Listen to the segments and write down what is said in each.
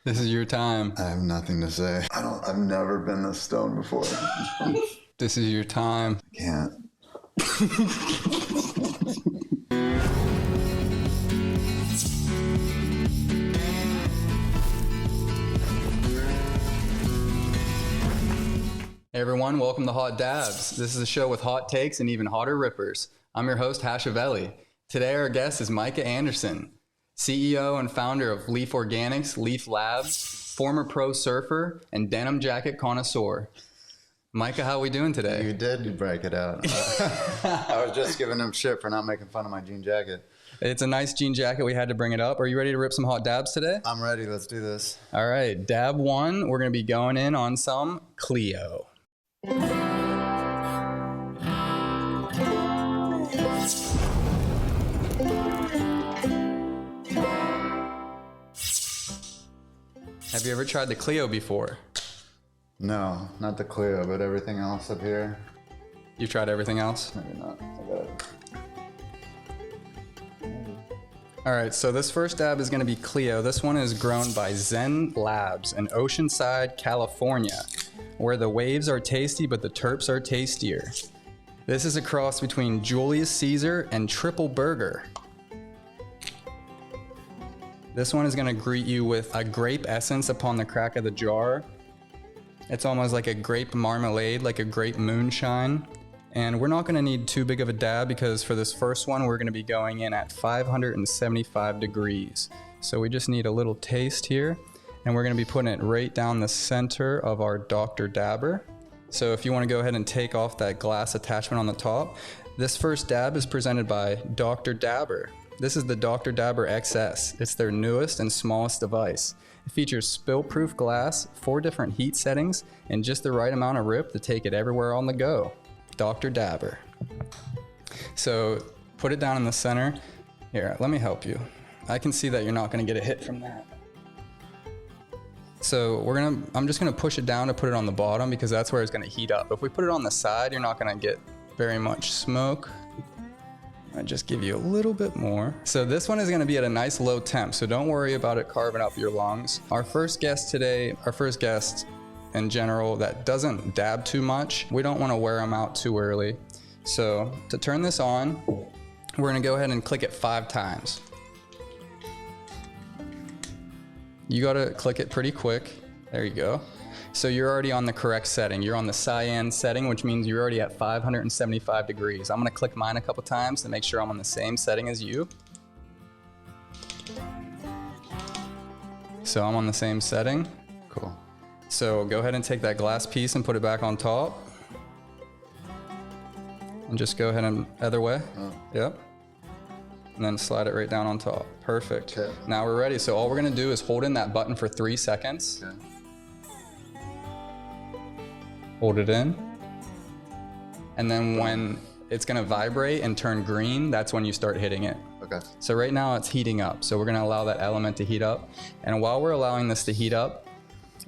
This is your time. I have nothing to say. I've never been this stoned before. This is your time. I can't. Hey everyone, welcome to Hot Dabs. This is a show with hot takes and even hotter rippers. I'm your host, Hashavelli. Today our guest is Micah Anderson, CEO and founder of LEEF Organics, LEEF Labs, former pro surfer, and denim jacket connoisseur. Micah, how are we doing today? You did break it out. I was just giving him shit for not making fun of my jean jacket. It's a nice jean jacket. We had to bring it up. Are you ready to rip some hot dabs today? I'm ready. Let's do this. All right. Dab one, we're going to be going in on some Clio. Have you ever tried the Clio before? No, not the Clio, but everything else up here. You've tried everything else? Maybe not. I got it. All right, so this first dab is going to be Clio. This one is grown by Zen Labs in Oceanside, California, where the waves are tasty, but the terps are tastier. This is a cross between Julius Caesar and Triple Burger. This one is going to greet you with a grape essence upon the crack of the jar. It's almost like a grape marmalade, like a grape moonshine. And we're not going to need too big of a dab because for this first one, we're going to be going in at 575 degrees. So we just need a little taste here. And we're going to be putting it right down the center of our Dr. Dabber. So if you want to go ahead and take off that glass attachment on the top, this first dab is presented by Dr. Dabber. This is the Dr. Dabber XS. It's their newest and smallest device. It features spill-proof glass, 4 different heat settings, and just the right amount of rip to take it everywhere on the go. Dr. Dabber. So put it down in the center. Here, let me help you. I can see that you're not going to get a hit from that. So I'm just going to push it down to put it on the bottom because that's where it's going to heat up. If we put it on the side, you're not going to get very much smoke. I just give you a little bit more. So this one is going to be at a nice low temp, so don't worry about it carving up your lungs. Our first guest in general that doesn't dab too much, we don't want to wear them out too early. So to turn this on, we're going to go ahead and click it 5 times. You got to click it pretty quick. There you go. So you're already on the correct setting. You're on the cyan setting, which means you're already at 575 degrees. I'm going to click mine a couple times to make sure I'm on the same setting as you. So I'm on the same setting. Cool. So go ahead and take that glass piece and put it back on top. And just go ahead and other way. Oh. Yep. And then slide it right down on top. Perfect. Okay. Now we're ready. So all we're going to do is hold in that button for 3 seconds. Okay. Hold it in. And then when it's going to vibrate and turn green, that's when you start hitting it. Okay. So right now it's heating up. So we're going to allow that element to heat up. And while we're allowing this to heat up,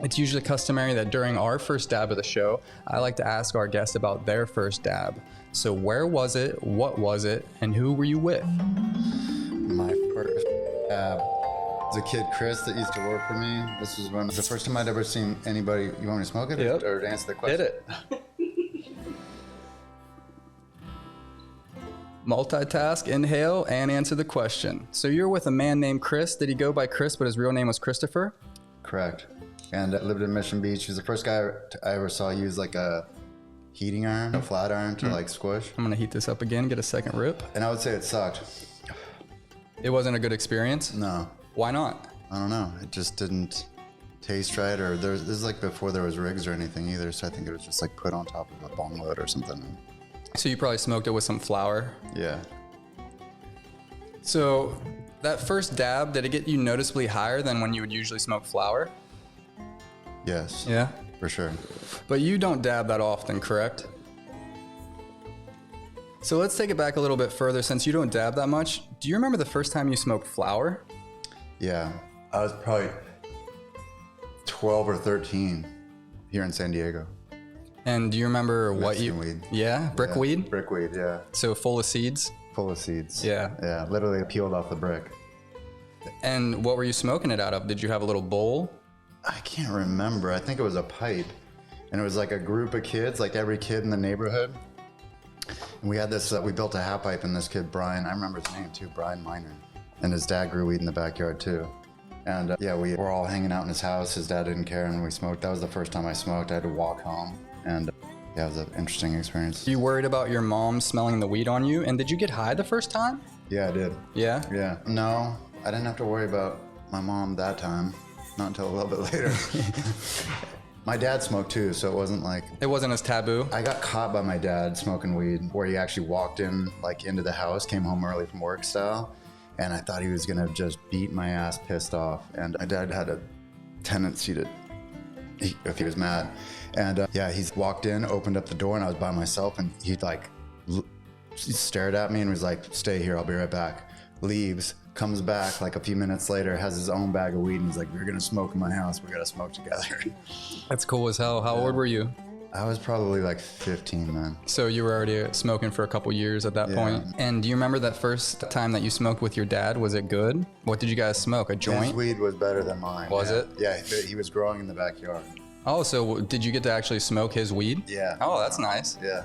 it's usually customary that during our first dab of the show, I like to ask our guests about their first dab. So where was it, what was it, and who were you with? My first dab was a kid, Chris, that used to work for me. This was the first time I'd ever seen anybody. You want me to smoke it? Yep. Or to answer the question? Hit it. Multitask, inhale, and answer the question. So you're with a man named Chris. Did he go by Chris, but his real name was Christopher? Correct. And I lived in Mission Beach. He was the first guy I ever saw use like a heating iron, a flat iron to like squish. I'm gonna heat this up again, get a second rip. And I would say it sucked. It wasn't a good experience? No. Why not? I don't know. It just didn't taste right, or this is like before there was rigs or anything either, so I think it was just like put on top of a bong load or something. So you probably smoked it with some flour? Yeah. So that first dab, did it get you noticeably higher than when you would usually smoke flour? Yes. Yeah? For sure. But you don't dab that often, correct? So let's take it back a little bit further. Since you don't dab that much, do you remember the first time you smoked flour? Yeah. I was probably 12 or 13 here in San Diego. And do you remember what you... Weed. Yeah? Brickweed? Brickweed, yeah. So full of seeds? Full of seeds. Yeah. Yeah, literally peeled off the brick. And what were you smoking it out of? Did you have a little bowl? I can't remember. I think it was a pipe. And it was like a group of kids, like every kid in the neighborhood. And we had this, we built a half pipe, and this kid, Brian, I remember his name too, Brian Miner. And his dad grew weed in the backyard too. And yeah, we were all hanging out in his house. His dad didn't care, and we smoked. That was the first time I smoked. I had to walk home. And yeah, it was an interesting experience. You worried about your mom smelling the weed on you? And did you get high the first time? Yeah, I did. Yeah? Yeah. No, I didn't have to worry about my mom that time. Not until a little bit later. My dad smoked too, so it wasn't like... It wasn't as taboo? I got caught by my dad smoking weed, where he actually walked in, like, into the house, came home early from work style, and I thought he was gonna just beat my ass pissed off. And my dad had a tendency to, if he was mad. And yeah, he walked in, opened up the door, and I was by myself, and he like stared at me and was like, "Stay here, I'll be right back." Leaves, comes back like a few minutes later, has his own bag of weed, and he's like, "We're gonna smoke in my house, we gotta smoke together." That's cool as hell. How old were you? I was probably like 15 then. So you were already smoking for a couple years at that point. And do you remember that first time that you smoked with your dad? Was it good? What did you guys smoke? A joint? His weed was better than mine. Was it? Yeah, he was growing in the backyard. Oh, so did you get to actually smoke his weed? Yeah. Oh, that's nice. Yeah.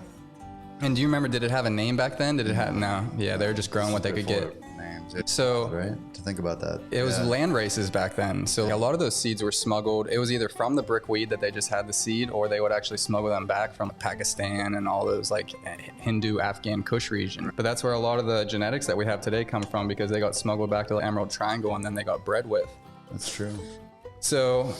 And do you remember, did it have a name back then? Did it have, no. Yeah, they were just growing what they could get. Names. So, right? To think about that. It was land races back then. So a lot of those seeds were smuggled. It was either from the brick weed that they just had the seed, or they would actually smuggle them back from Pakistan and all those like Hindu, Afghan, Kush region. But that's where a lot of the genetics that we have today come from, because they got smuggled back to the Emerald Triangle and then they got bred with. That's true. So,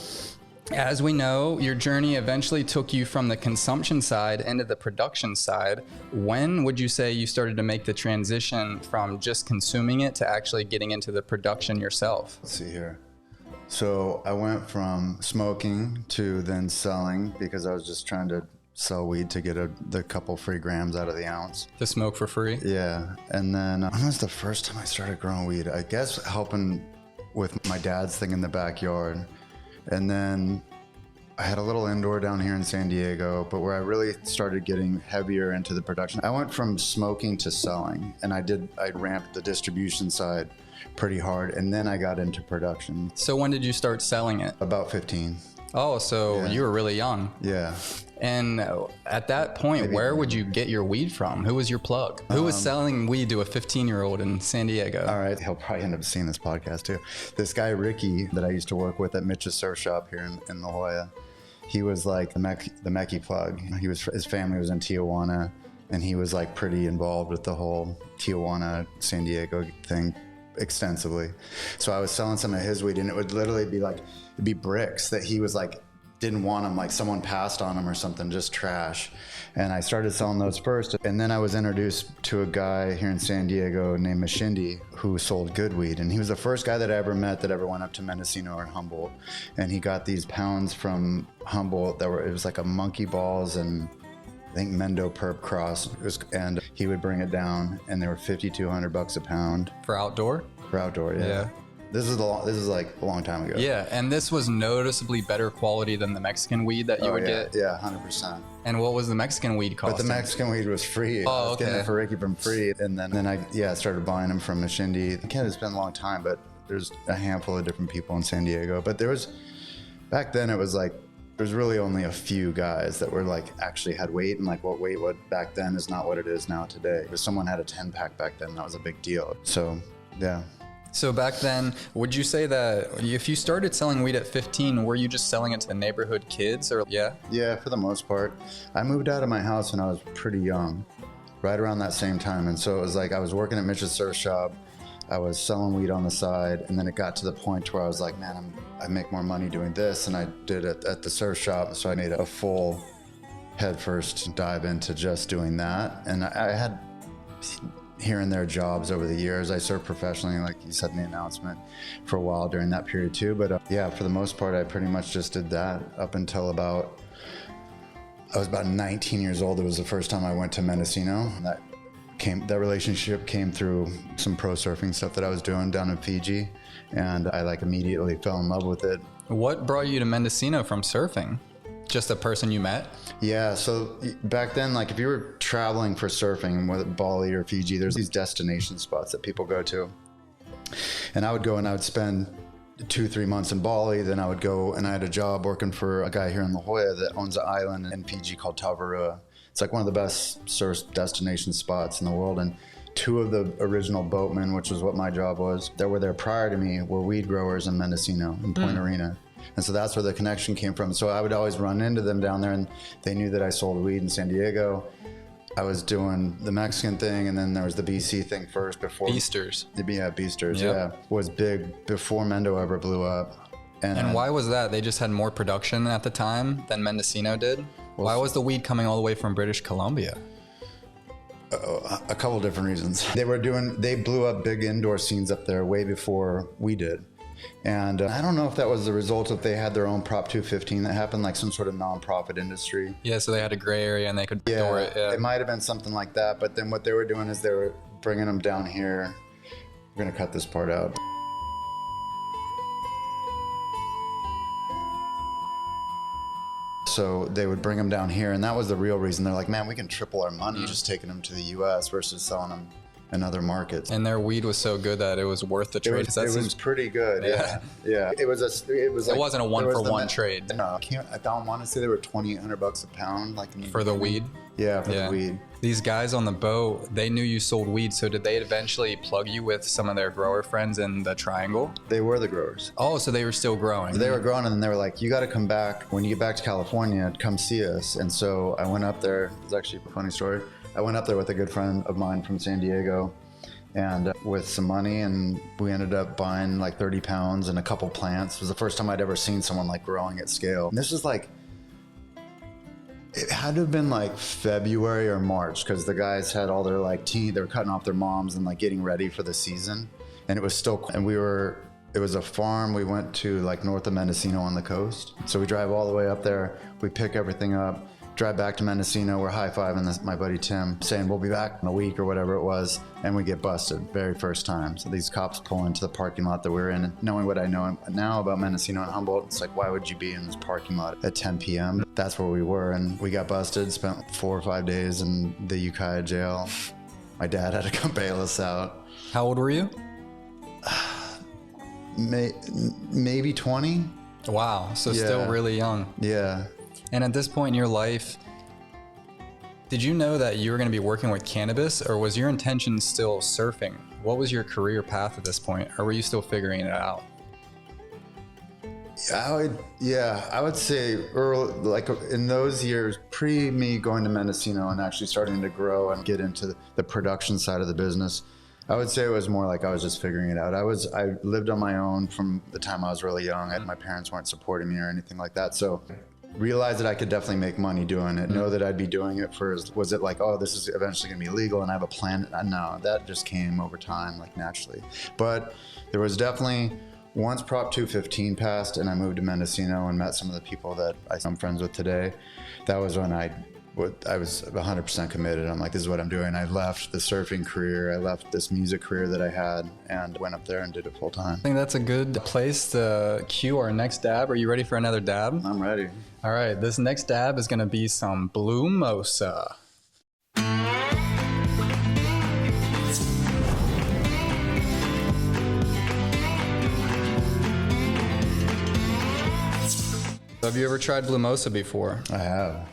as we know, your journey eventually took you from the consumption side into the production side. When would you say you started to make the transition from just consuming it to actually getting into the production yourself? Let's see here. So I went from smoking to then selling, because I was just trying to sell weed to get the couple free grams out of the ounce. To smoke for free? Yeah. And then when was the first time I started growing weed? I guess helping with my dad's thing in the backyard. And then I had a little indoor down here in San Diego, but where I really started getting heavier into the production, I went from smoking to selling, and I ramped the distribution side pretty hard, and then I got into production. So when did you start selling it? About 15. Oh, so you were really young. Yeah. And at that point, where would you get your weed from? Who was your plug? Who was selling weed to a 15-year-old in San Diego? All right, he'll probably end up seeing this podcast too. This guy, Ricky, that I used to work with at Mitch's Surf Shop here in La Jolla, he was like the Mechie plug. His family was in Tijuana, and he was like pretty involved with the whole Tijuana, San Diego thing extensively. So I was selling some of his weed, and it would literally be like, it'd be bricks that he was like, didn't want them, like someone passed on them or something, just trash. And I started selling those first. And then I was introduced to a guy here in San Diego named Mashindi, who sold good weed. And he was the first guy that I ever met that ever went up to Mendocino or Humboldt. And he got these pounds from Humboldt it was like a monkey balls and I think Mendo Perp cross. And he would bring it down, and they were $5,200 a pound. For outdoor? For outdoor, yeah. This is like a long time ago. Yeah, and this was noticeably better quality than the Mexican weed that you would get. Yeah, 100%. And what was the Mexican weed costing? But the Mexican weed was free. Oh, I was okay. getting it for Ricky from free, and then I started buying them from Mashindi. Again, it's been a long time, but there's a handful of different people in San Diego. But back then it was like, there's really only a few guys that were like actually had weight, and like what weight was back then is not what it is now today. If someone had a 10-pack back then, that was a big deal. So yeah. So back then, would you say that if you started selling weed at 15, were you just selling it to the neighborhood kids, or yeah? Yeah, for the most part. I moved out of my house when I was pretty young, right around that same time. And so it was like I was working at Mitch's Surf Shop. I was selling weed on the side, and then it got to the point where I was like, man, I make more money doing this, and I did it at the surf shop. So I made a full headfirst dive into just doing that. And I had here and there jobs over the years. I served professionally, like you said in the announcement, for a while during that period too. But yeah, for the most part, I pretty much just did that up until I was about 19 years old. It was the first time I went to Mendocino. That relationship came through some pro surfing stuff that I was doing down in Fiji, and I like immediately fell in love with it. What brought you to Mendocino from surfing? Just a person you met? Yeah, so back then, like if you were traveling for surfing, whether Bali or Fiji, there's these destination spots that people go to. And I would go and I would spend 2-3 months in Bali. Then I would go, and I had a job working for a guy here in La Jolla that owns an island in PG called Tavarua. It's like one of the best surf destination spots in the world. And 2 of the original boatmen, which was what my job was, that were there prior to me, were weed growers in Mendocino, in Point Arena. And so that's where the connection came from. So I would always run into them down there, and they knew that I sold weed in San Diego. I was doing the Mexican thing, and then there was the BC thing first before. Beasters. Yeah, Beasters, Yep. yeah. Was big before Mendo ever blew up. And why was that? They just had more production at the time than Mendocino did? Why was the weed coming all the way from British Columbia? A couple different reasons. They blew up big indoor scenes up there way before we did. And I don't know if that was the result of they had their own Prop 215 that happened, like some sort of nonprofit industry. Yeah, so they had a gray area and they could store it. Yeah, it might have been something like that. But then what they were doing is they were bringing them down here. We're going to cut this part out. So they would bring them down here, and that was the real reason. They're like, man, we can triple our money just taking them to the U.S. versus selling them in other markets. And their weed was so good that it was worth the trade. It was pretty good. Yeah. It wasn't a 1-for-1 trade. No, I don't want to say they were $2,800 a pound, like for the weed. Yeah, for the weed. These guys on the boat, they knew you sold weed, so did they eventually plug you with some of their grower friends in the Triangle? They were the growers. Oh, so they were still growing. They were growing, and then they were like, you got to come back. When you get back to California, come see us. And so I went up there. It's actually a funny story. I went up there with a good friend of mine from San Diego, and with some money, and we ended up buying like 30 pounds and a couple plants. It was the first time I'd ever seen someone like growing at scale. And this was like, it had to have been like February or March, because the guys had all their like they were cutting off their moms and like getting ready for the season. And it was still, and it was a farm. We went to like north of Mendocino on the coast. So we drive all the way up there. We pick everything up, drive back to Mendocino. We're high-fiving my buddy Tim, saying we'll be back in a week or whatever it was. And we get busted very first time. So these cops pull into the parking lot that we're in. And knowing what I know now about Mendocino and Humboldt, it's like, why would you be in this parking lot at 10 p.m.? That's where we were. And we got busted, spent 4 or 5 days in the Ukiah jail. My dad had to come bail us out. How old were you? Maybe 20. Wow, so still really young. Yeah. And at this point in your life, did you know that you were going to be working with cannabis, or was your intention still surfing? What was your career path at this point, or were you still figuring it out? I would say early, like in those years, pre me going to Mendocino and actually starting to grow and get into the production side of the business, I would say it was more like I was just figuring it out. I lived on my own from the time I was really young. My parents weren't supporting me or anything like that. So realized that I could definitely make money doing it. Know that I'd be doing it was it like, oh, this is eventually gonna be legal and I have a plan? No, that just came over time, like naturally. But there was definitely, once Prop 215 passed and I moved to Mendocino and met some of the people that I'm friends with today, that was when I was 100% committed. I'm like, this is what I'm doing. I left the surfing career, I left this music career that I had, and went up there and did it full time. I think that's a good place to cue our next dab. Are you ready for another dab? I'm ready. All right, this next dab is gonna be some Blue Mosa. Have you ever tried Blue Mosa before? I have.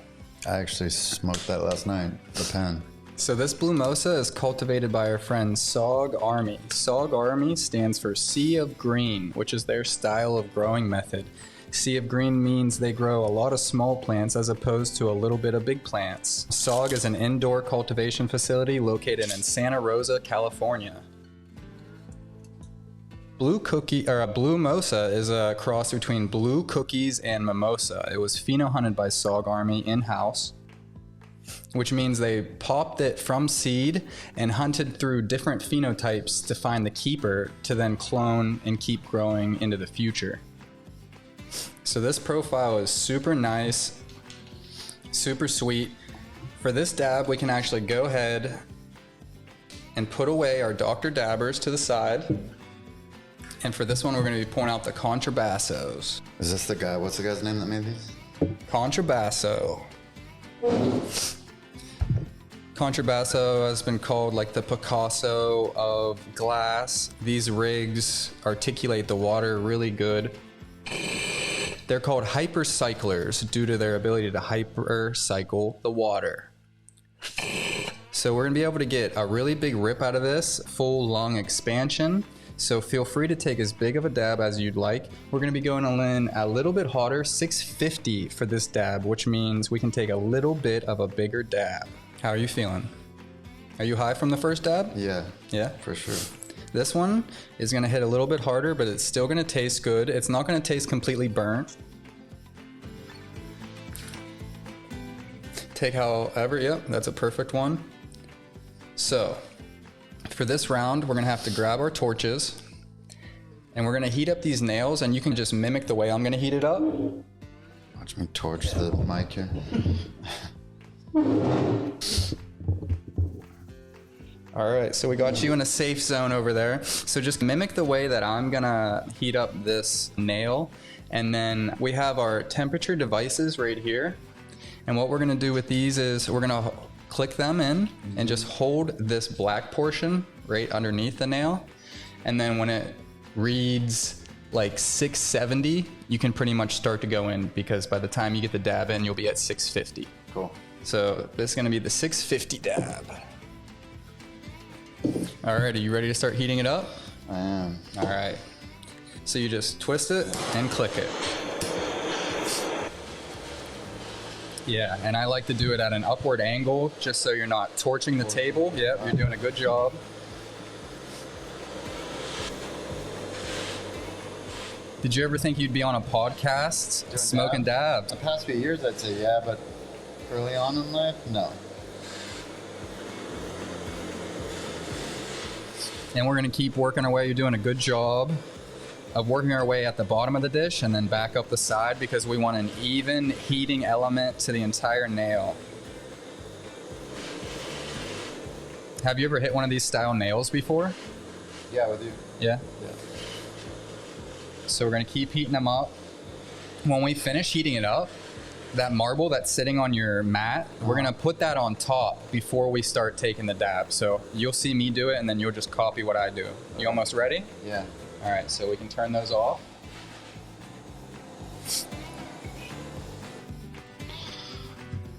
I actually smoked that last night, the pen. So this Blue Mosa is cultivated by our friend Sog Army. Sog Army stands for Sea of Green, which is their style of growing method. Sea of Green means they grow a lot of small plants as opposed to a little bit of big plants. Sog is an indoor cultivation facility located in Santa Rosa, California. Blue Mosa is a cross between Blue Cookies and Mimosa. It was pheno-hunted by Sog Army in-house, which means they popped it from seed and hunted through different phenotypes to find the keeper to then clone and keep growing into the future. So this profile is super nice, super sweet. For this dab, we can actually go ahead and put away our Dr. Dabbers to the side. And for this one, we're going to be pouring out the Contrabassos. Is this the guy? What's the guy's name that made these? Contrabasso. Contrabasso has been called like the Picasso of glass. These rigs articulate the water really good. They're called hypercyclers due to their ability to hypercycle the water. So we're gonna be able to get a really big rip out of this, full lung expansion. So feel free to take as big of a dab as you'd like. We're gonna be going in a little bit hotter, 650 for this dab, which means we can take a little bit of a bigger dab. How are you feeling? Are you high from the first dab? Yeah. Yeah? For sure. This one is gonna hit a little bit harder, but it's still gonna taste good. It's not gonna taste completely burnt. Take however, yep, that's a perfect one. So, for this round, we're gonna have to grab our torches and we're gonna heat up these nails, and you can just mimic the way I'm gonna heat it up. Watch me torch the mic here. All right, so we got you in a safe zone over there. So just mimic the way that I'm gonna heat up this nail. And then we have our temperature devices right here. And what we're gonna do with these is we're gonna click them in and just hold this black portion right underneath the nail. And then when it reads like 670, you can pretty much start to go in, because by the time you get the dab in, you'll be at 650. Cool. So this is gonna be the 650 dab. All right, are you ready to start heating it up? I am. All right. So you just twist it and click it. Yeah, and I like to do it at an upward angle just so you're not torching the table. Yep, you're doing a good job. Did you ever think you'd be on a podcast smoking dabs? The past few years, I'd say yeah, but early on in life, no. And we're gonna keep working our way. You're doing a good job of working our way at the bottom of the dish and then back up the side, because we want an even heating element to the entire nail. Have you ever hit one of these style nails before? Yeah, with you. Yeah? Yeah. So we're gonna keep heating them up. When we finish heating it up, that marble that's sitting on your mat, we're gonna put that on top before we start taking the dab. So you'll see me do it and then you'll just copy what I do. You almost ready? Yeah. All right, so we can turn those off.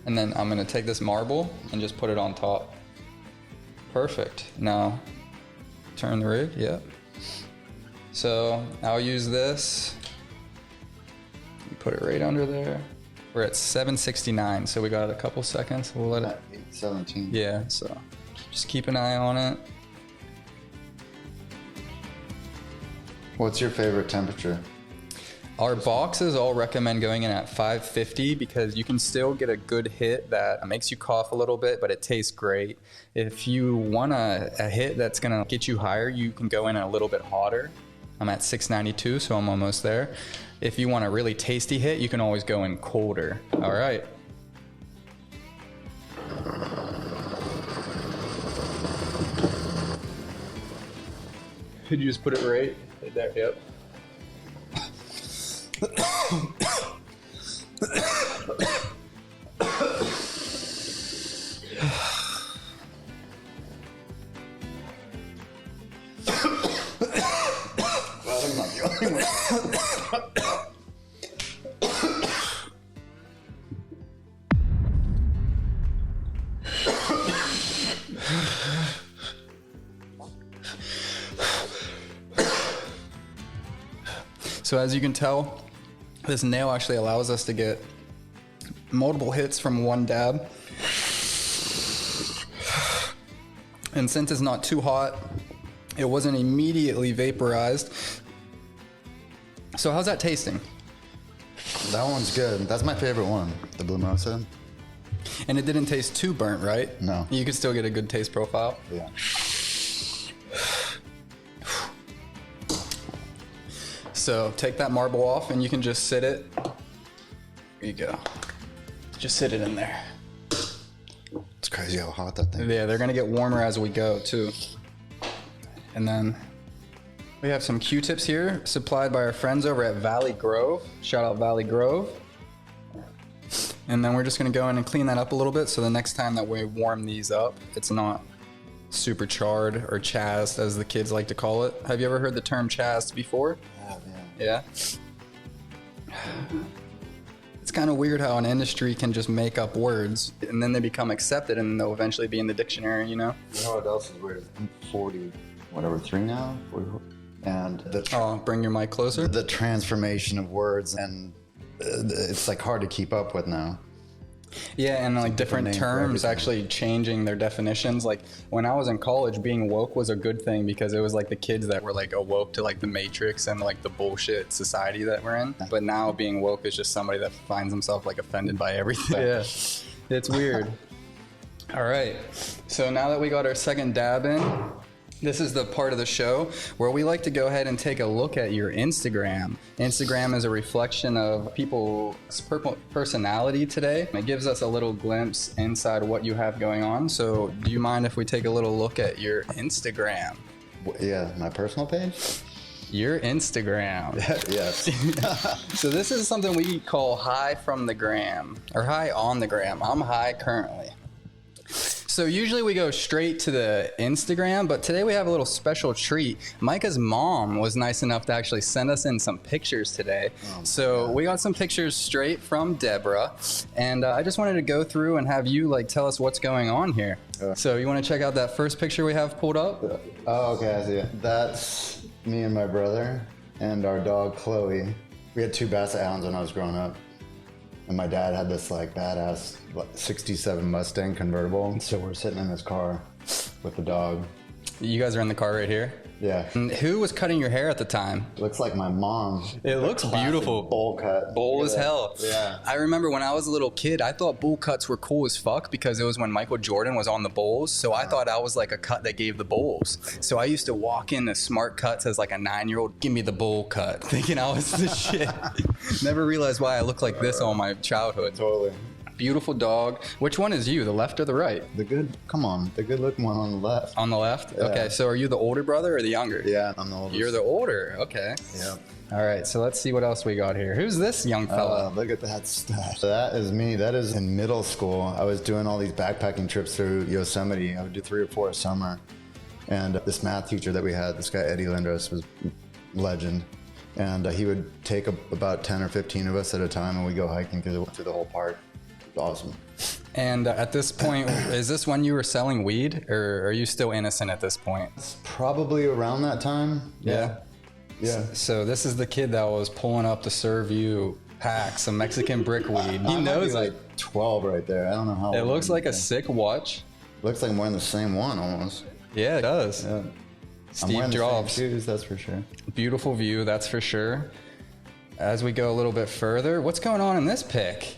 And then I'm gonna take this marble and just put it on top. Perfect. Now, turn the rig, yep. So I'll use this. Put it right under there. We're at 769, so we got a couple seconds. We'll let it. 817. Yeah, so just keep an eye on it. What's your favorite temperature? Our boxes all recommend going in at 550 because you can still get a good hit that makes you cough a little bit, but it tastes great. If you want a hit that's gonna get you higher, you can go in a little bit hotter. I'm at 692, so I'm almost there. If you want a really tasty hit, you can always go in colder. All right. Could you just put it right there? Yep. I'm not the only one. So as you can tell, this nail actually allows us to get multiple hits from one dab. And since it's not too hot, it wasn't immediately vaporized. So how's that tasting? That one's good. That's my favorite one, the Blue Mosa. And it didn't taste too burnt, right? No. You could still get a good taste profile. Yeah. So take that marble off and you can just sit it. Here you go. Just sit it in there. It's crazy how hot that thing is. Yeah, they're gonna get warmer as we go too. And then we have some Q-tips here supplied by our friends over at Valley Grove. Shout out Valley Grove. And then we're just gonna go in and clean that up a little bit, so the next time that we warm these up, it's not super charred or chazzed, as the kids like to call it. Have you ever heard the term chazzed before? Yeah? It's kind of weird how an industry can just make up words and then they become accepted and they'll eventually be in the dictionary, you know? You know what else is weird? I'm 3 now? 44. And bring your mic closer. The transformation of words, and it's like hard to keep up with now. Yeah, and like different terms actually changing their definitions. Like when I was in college, being woke was a good thing because it was like the kids that were like awoke to like the Matrix and like the bullshit society that we're in. But now being woke is just somebody that finds himself like offended by everything. Yeah, it's weird. All right, so now that we got our second dab in, this is the part of the show where we like to go ahead and take a look at your Instagram. Instagram is a reflection of people's personality today. It gives us a little glimpse inside what you have going on. So do you mind if we take a little look at your Instagram? Yeah, my personal page? Your Instagram. Yes. So this is something we call high from the gram, or high on the gram. I'm high currently. So usually we go straight to the Instagram, but today we have a little special treat. Micah's mom was nice enough to actually send us in some pictures today. So we got some pictures straight from Deborah, and I just wanted to go through and have you like tell us what's going on here. So you want to check out that first picture we have pulled up? Oh, okay, I see it. That's me and my brother and our dog Chloe. We had 2 Basset Hounds when I was growing up. And my dad had this like badass 67 Mustang convertible. So we're sitting in his car with the dog. You guys are in the car right here? Yeah. And who was cutting your hair at the time? Looks like my mom. It looks beautiful. Bowl cut. Bowl as hell. Yeah. I remember when I was a little kid, I thought bowl cuts were cool as fuck because it was when Michael Jordan was on the Bulls. So I thought I was like a cut that gave the Bulls. So I used to walk into Smart Cuts as like a 9-year-old, give me the bowl cut, thinking I was the shit. Never realized why I looked like this all my childhood. Totally. Beautiful dog. Which one is you, the left or the right? The good looking one on the left. On the left? Yeah. Okay, so are you the older brother or the younger? Yeah, I'm the oldest. You're the older, okay. Yeah. All right, so let's see what else we got here. Who's this young fella? Look at that stuff. That is me. That is in middle school. I was doing all these backpacking trips through Yosemite. I would do 3 or 4 a summer. And this math teacher that we had, this guy Eddie Lindros, was legend. And he would take about 10 or 15 of us at a time, and we'd go hiking through the whole park. Awesome. And at this point, is this when you were selling weed, or are you still innocent at this point? It's probably around that time. Yeah. So this is the kid that was pulling up to serve you packs of Mexican brick weed. He knows like 12 right there. I don't know how. It looks like a sick watch. Looks like I'm wearing the same one almost. Yeah, it does. Yeah. Steve Jobs. Shoes, that's for sure. Beautiful view, that's for sure. As we go a little bit further, what's going on in this pic?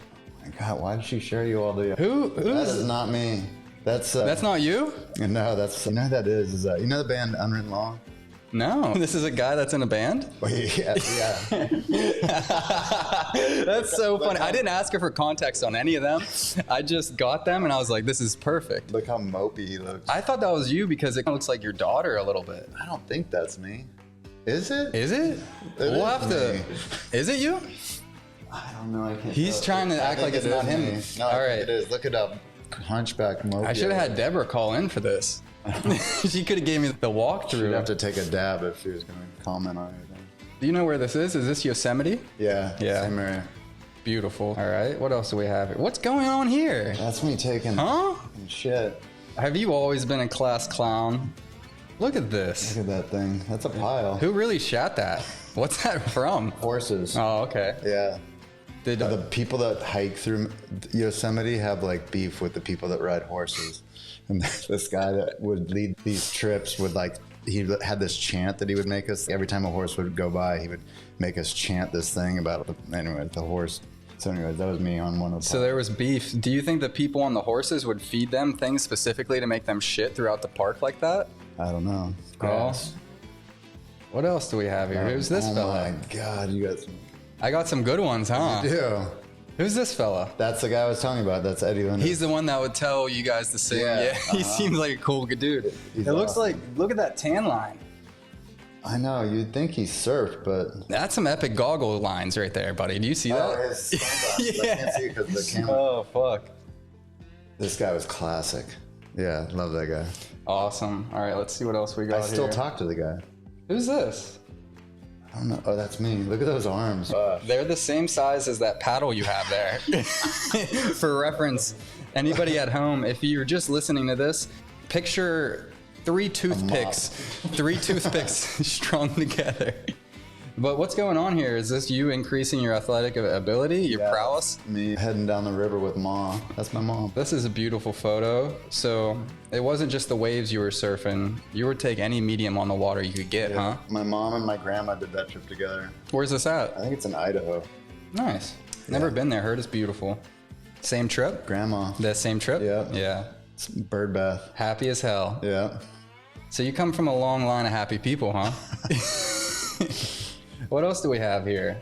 God, why did she share you all the? Who's that is not me. That's not you? No, that's you know who that is you know the band Unwritten Law? No, this is a guy that's in a band. Oh, yeah. That's so funny. I didn't ask her for context on any of them. I just got them and I was like, this is perfect. Look how mopey he looks. I thought that was you because it looks like your daughter a little bit. I don't think that's me. Is it? Is it? We'll have to. Is it you? I don't know. I can't. He's trying to act like it's not him. No, all right. It is. Look it up. Hunchback mopey. I should have had Deborah call in for this. She could have gave me the walkthrough. She'd have to take a dab if she was going to comment on anything. Do you know where this is? Is this Yosemite? Yeah. Same area. Beautiful. All right. What else do we have here? What's going on here? That's me taking shit. Have you always been a class clown? Look at this. Look at that thing. That's a pile. Who really shot that? What's that from? Horses. Oh, okay. Yeah. The people that hike through Yosemite have like beef with the people that ride horses. And this guy that would lead these trips would he had this chant that he would make us. Every time a horse would go by, he would make us chant this thing about the horse. So anyways, that was me on one of the. So there was beef. Do you think the people on the horses would feed them things specifically to make them shit throughout the park like that? I don't know. Grass. What else do we have here? Who's this fella? Oh my God, you got some. I got some good ones, huh? You do. Who's this fella? That's the guy I was telling you about. That's Eddie Lindros. He's the one that would tell you guys to sing. Yeah. He seems like a cool dude. It looks like, look at that tan line. I know, you'd think he surfed, but... That's some epic goggle lines right there, buddy. Do you see that? Oh, his sunglasses. Yeah. I can't see because the camera... Oh, fuck. This guy was classic. Yeah, love that guy. Awesome. All right, let's see what else we got I still here. talk to the guy. Who's this? I don't know. Oh, that's me. Look at those arms. They're the same size as that paddle you have there. For reference, anybody at home, if you're just listening to this, picture three toothpicks strung together. But what's going on here? Is this you increasing your athletic ability, your prowess? Me heading down the river with Mom. That's my mom. This is a beautiful photo. So it wasn't just the waves you were surfing. You would take any medium on the water you could get, huh? My mom and my grandma did that trip together. Where's this at? I think it's in Idaho. Nice. Never been there. Heard it's beautiful. Same trip? Grandma. That same trip? Yeah. Yeah. It's bird bath. Happy as hell. Yeah. So you come from a long line of happy people, huh? What else do we have here?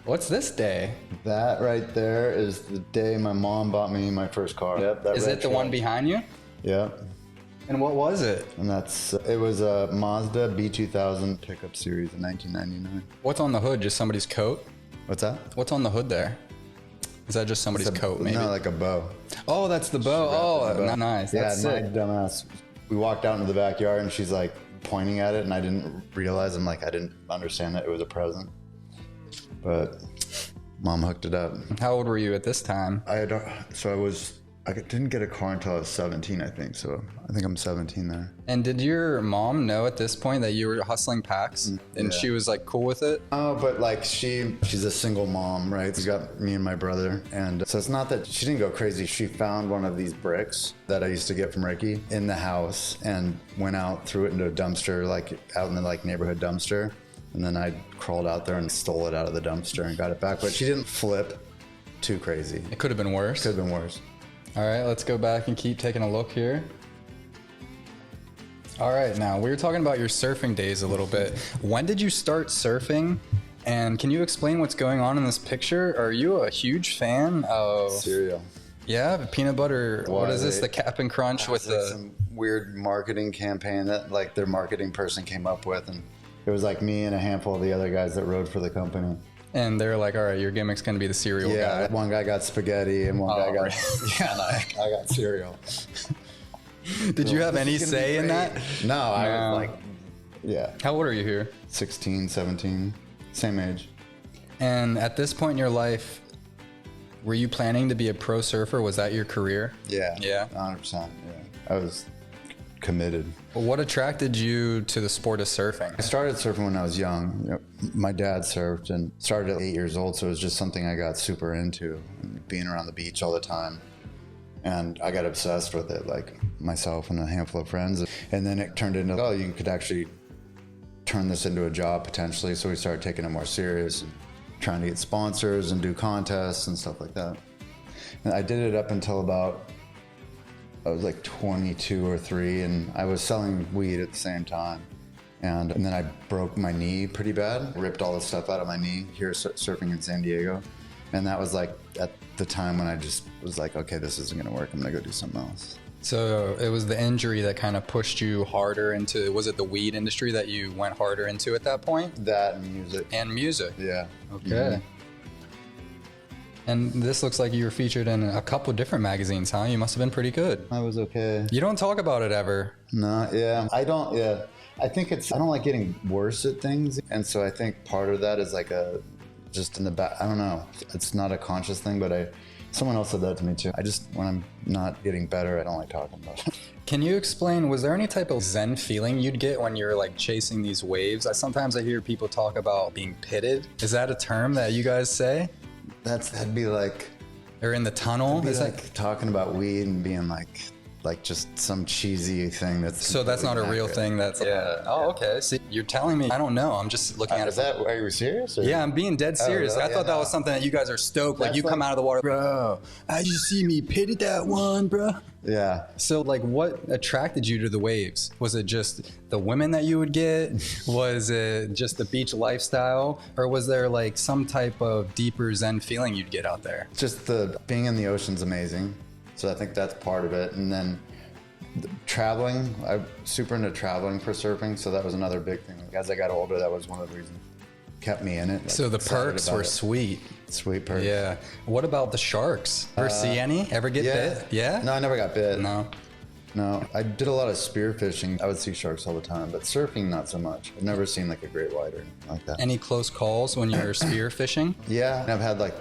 What's this day? That right there is the day my mom bought me my first car. Yep. That Is red it the one behind you? Yep. And what was it? And it was a Mazda B2000 pickup series in 1999. What's on the hood? Just somebody's coat? What's that? What's on the hood there? Is that just somebody's coat, maybe? No, like a bow. Oh, that's the bow. Oh, nice. Yeah, That's my sick. dumbass. We walked out into the backyard and she's like pointing at it, and I didn't realize. I didn't understand that it was a present. But Mom hooked it up. How old were you at this time? I didn't get a car until I was 17, I think. So I think I'm 17 there. And did your mom know at this point that you were hustling packs? And she was like cool with it? Oh, but like she's a single mom, right? She's got me and my brother. And so it's not that she didn't go crazy. She found one of these bricks that I used to get from Ricky in the house and went out, threw it into a dumpster, like out in the neighborhood dumpster. And then I crawled out there and stole it out of the dumpster and got it back. But she didn't flip too crazy. It could have been worse. Could have been worse. All right, let's go back and keep taking a look here. All right, now we were talking about your surfing days a little bit. When did you start surfing? And can you explain what's going on in this picture? Are you a huge fan of Cereal. Yeah, the peanut butter. What is this? The Cap'n Crunch with the some weird marketing campaign that their marketing person came up with, and it was like me and a handful of the other guys that rode for the company. And they're like, all right, your gimmick's gonna be the cereal guy. Yeah, one guy got spaghetti and one guy got and I got cereal. Did you have any say in that? No, I was like, yeah. How old are you here? 16, 17, same age. And at this point in your life, were you planning to be a pro surfer? Was that your career? Yeah. Yeah. 100%. Yeah. I was committed. What attracted you to the sport of surfing? I started surfing when I was young. You know, my dad surfed and started at 8 years old, so it was just something I got super into, being around the beach all the time. And I got obsessed with it, like myself and a handful of friends. And then it turned into, oh, you could actually turn this into a job potentially. So we started taking it more serious, and trying to get sponsors and do contests and stuff like that. And I did it up until about, I was like 22 or 3, and I was selling weed at the same time. And then I broke my knee pretty bad, ripped all the stuff out of my knee here surfing in San Diego. And that was like at the time when I just was like, okay, this isn't gonna work. I'm gonna go do something else. So it was the injury that kind of pushed you harder into, was it the weed industry that you went harder into at that point? That and music. And music. Yeah. Okay. Mm-hmm. And this looks like you were featured in a couple different magazines, huh? You must have been pretty good. I was okay. You don't talk about it ever. No, yeah. I don't, yeah. I think I don't like getting worse at things. And so I think part of that is like just in the back, I don't know. It's not a conscious thing, but someone else said that to me too. When I'm not getting better, I don't like talking about it. Can you explain, was there any type of zen feeling you'd get when you're like chasing these waves? Sometimes I hear people talk about being pitted. Is that a term that you guys say? That'd be like, or in the tunnel? Is like talking about weed and being like just some cheesy thing that's. So that's not a real thing. That's yeah. Oh, okay. See, you're telling me. I don't know. I'm just looking at it. Are you serious? Or? Yeah, I'm being dead serious. Oh, really? I thought that was something that you guys are stoked. Like you come out of the water, bro. I just see me pitted that one, bro. Yeah. So like, what attracted you to the waves? Was it just the women that you would get? Was it just the beach lifestyle? Or was there like some type of deeper zen feeling you'd get out there? Just being in the ocean's amazing. So I think that's part of it. And then traveling, I'm super into traveling for surfing. So that was another big thing. Like as I got older, that was one of the reasons kept me in it. Like, so the perks were sweet. Sweet perks. Yeah. What about the sharks? Ever see any? Ever get bit? Yeah? No, I never got bit. No. I did a lot of spear fishing. I would see sharks all the time, but surfing, not so much. I've never seen like a great white or anything like that. Any close calls when you're spear fishing? Yeah, and I've had like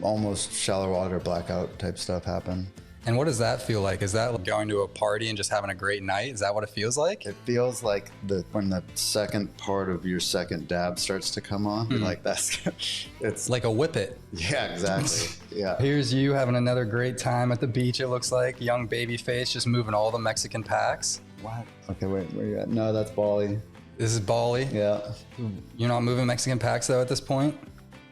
almost shallow water blackout type stuff happen. And what does that feel like? Is that like going to a party and just having a great night? Is that what it feels like? It feels like when the second part of your second dab starts to come on, like it's like a whippet. Yeah, exactly. Yeah. Here's you having another great time at the beach, it looks like. Young baby face, just moving all the Mexican packs. What? Okay, wait, where you at? No, that's Bali. This is Bali? Yeah. You're not moving Mexican packs though at this point?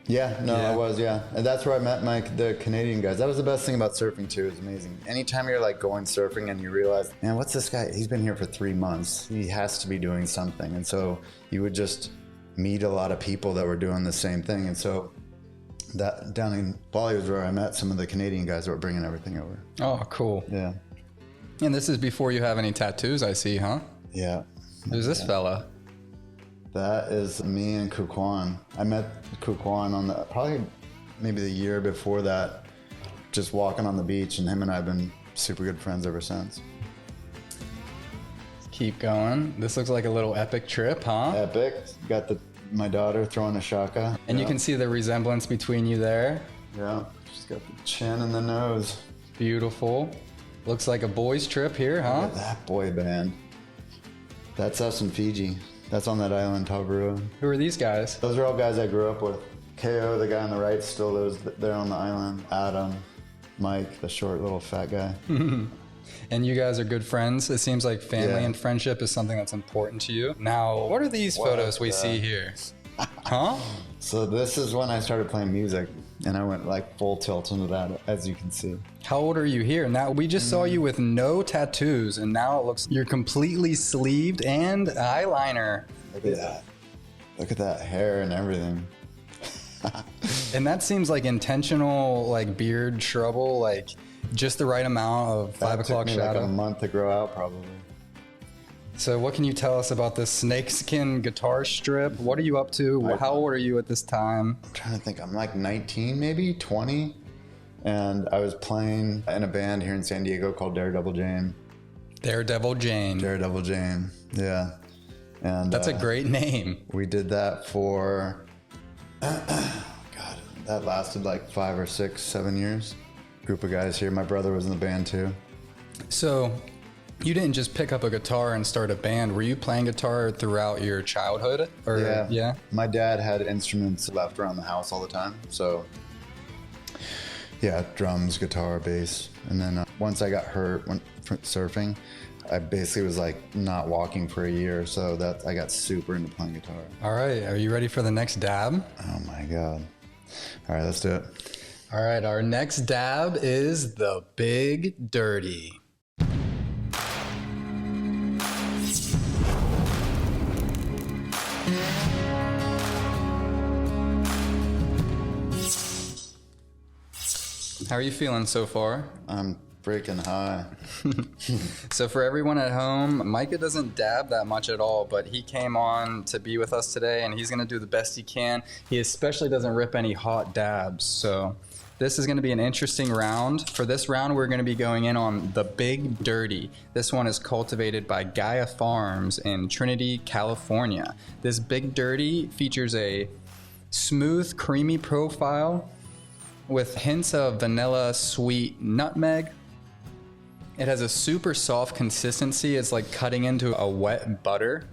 Yeah, no, I was, yeah. And that's where I met the Canadian guys. That was the best thing about surfing too. It was amazing. Anytime you're like going surfing and you realize, man, what's this guy? He's been here for 3 months. He has to be doing something. And so you would just meet a lot of people that were doing the same thing. And so that down in Bali was where I met some of the Canadian guys that were bringing everything over. Oh, cool. Yeah. And this is before you have any tattoos, I see, huh? Yeah. Who's this fella? That is me and Kuquan. I met Kuquan on probably maybe the year before that, just walking on the beach, and him and I have been super good friends ever since. Keep going. This looks like a little epic trip, huh? Epic. Got my daughter throwing a shaka. And you can see the resemblance between you there. Yeah, she's got the chin and the nose. Beautiful. Looks like a boys trip here, huh? Look at that boy band. That's us in Fiji. That's on that island, Tavarua. Who are these guys? Those are all guys I grew up with. KO, the guy on the right, still lives there on the island. Adam, Mike, the short little fat guy. And you guys are good friends. It seems like family and friendship is something that's important to you. Now, what are these photos we see here? Huh? So this is when I started playing music, and I went like full tilt into that, as you can see. How old are you here? Now, we just saw you with no tattoos, and now it looks you're completely sleeved and eyeliner. Look at that. Look at that hair and everything. And that seems like intentional, like beard trouble, like just the right amount of 5 o'clock shadow. Like a month to grow out, probably. So what can you tell us about this snakeskin guitar strip? What are you up to? How old are you at this time? I'm trying to think. I'm like 19, maybe 20. And I was playing in a band here in San Diego called Daredevil Jane. Daredevil Jane. Daredevil Jane, yeah. And that's a great name. We did that for, God, that lasted like 5 or 6, 7 years. Group of guys here. My brother was in the band too. So you didn't just pick up a guitar and start a band. Were you playing guitar throughout your childhood? Or, yeah. My dad had instruments left around the house all the time. So yeah, drums, guitar, bass. And then once I got hurt when surfing, I basically was like not walking for a year. So that I got super into playing guitar. All right. Are you ready for the next dab? Oh my God. All right, let's do it. All right. Our next dab is the Big Dirty. How are you feeling so far? I'm freaking high. So for everyone at home, Micah doesn't dab that much at all, but he came on to be with us today and he's gonna do the best he can. He especially doesn't rip any hot dabs. So this is gonna be an interesting round. For this round, we're gonna be going in on the Big Dirty. This one is cultivated by Gaia Farms in Trinity, California. This Big Dirty features a smooth, creamy profile with hints of vanilla, sweet nutmeg. It has a super soft consistency. It's like cutting into a wet butter.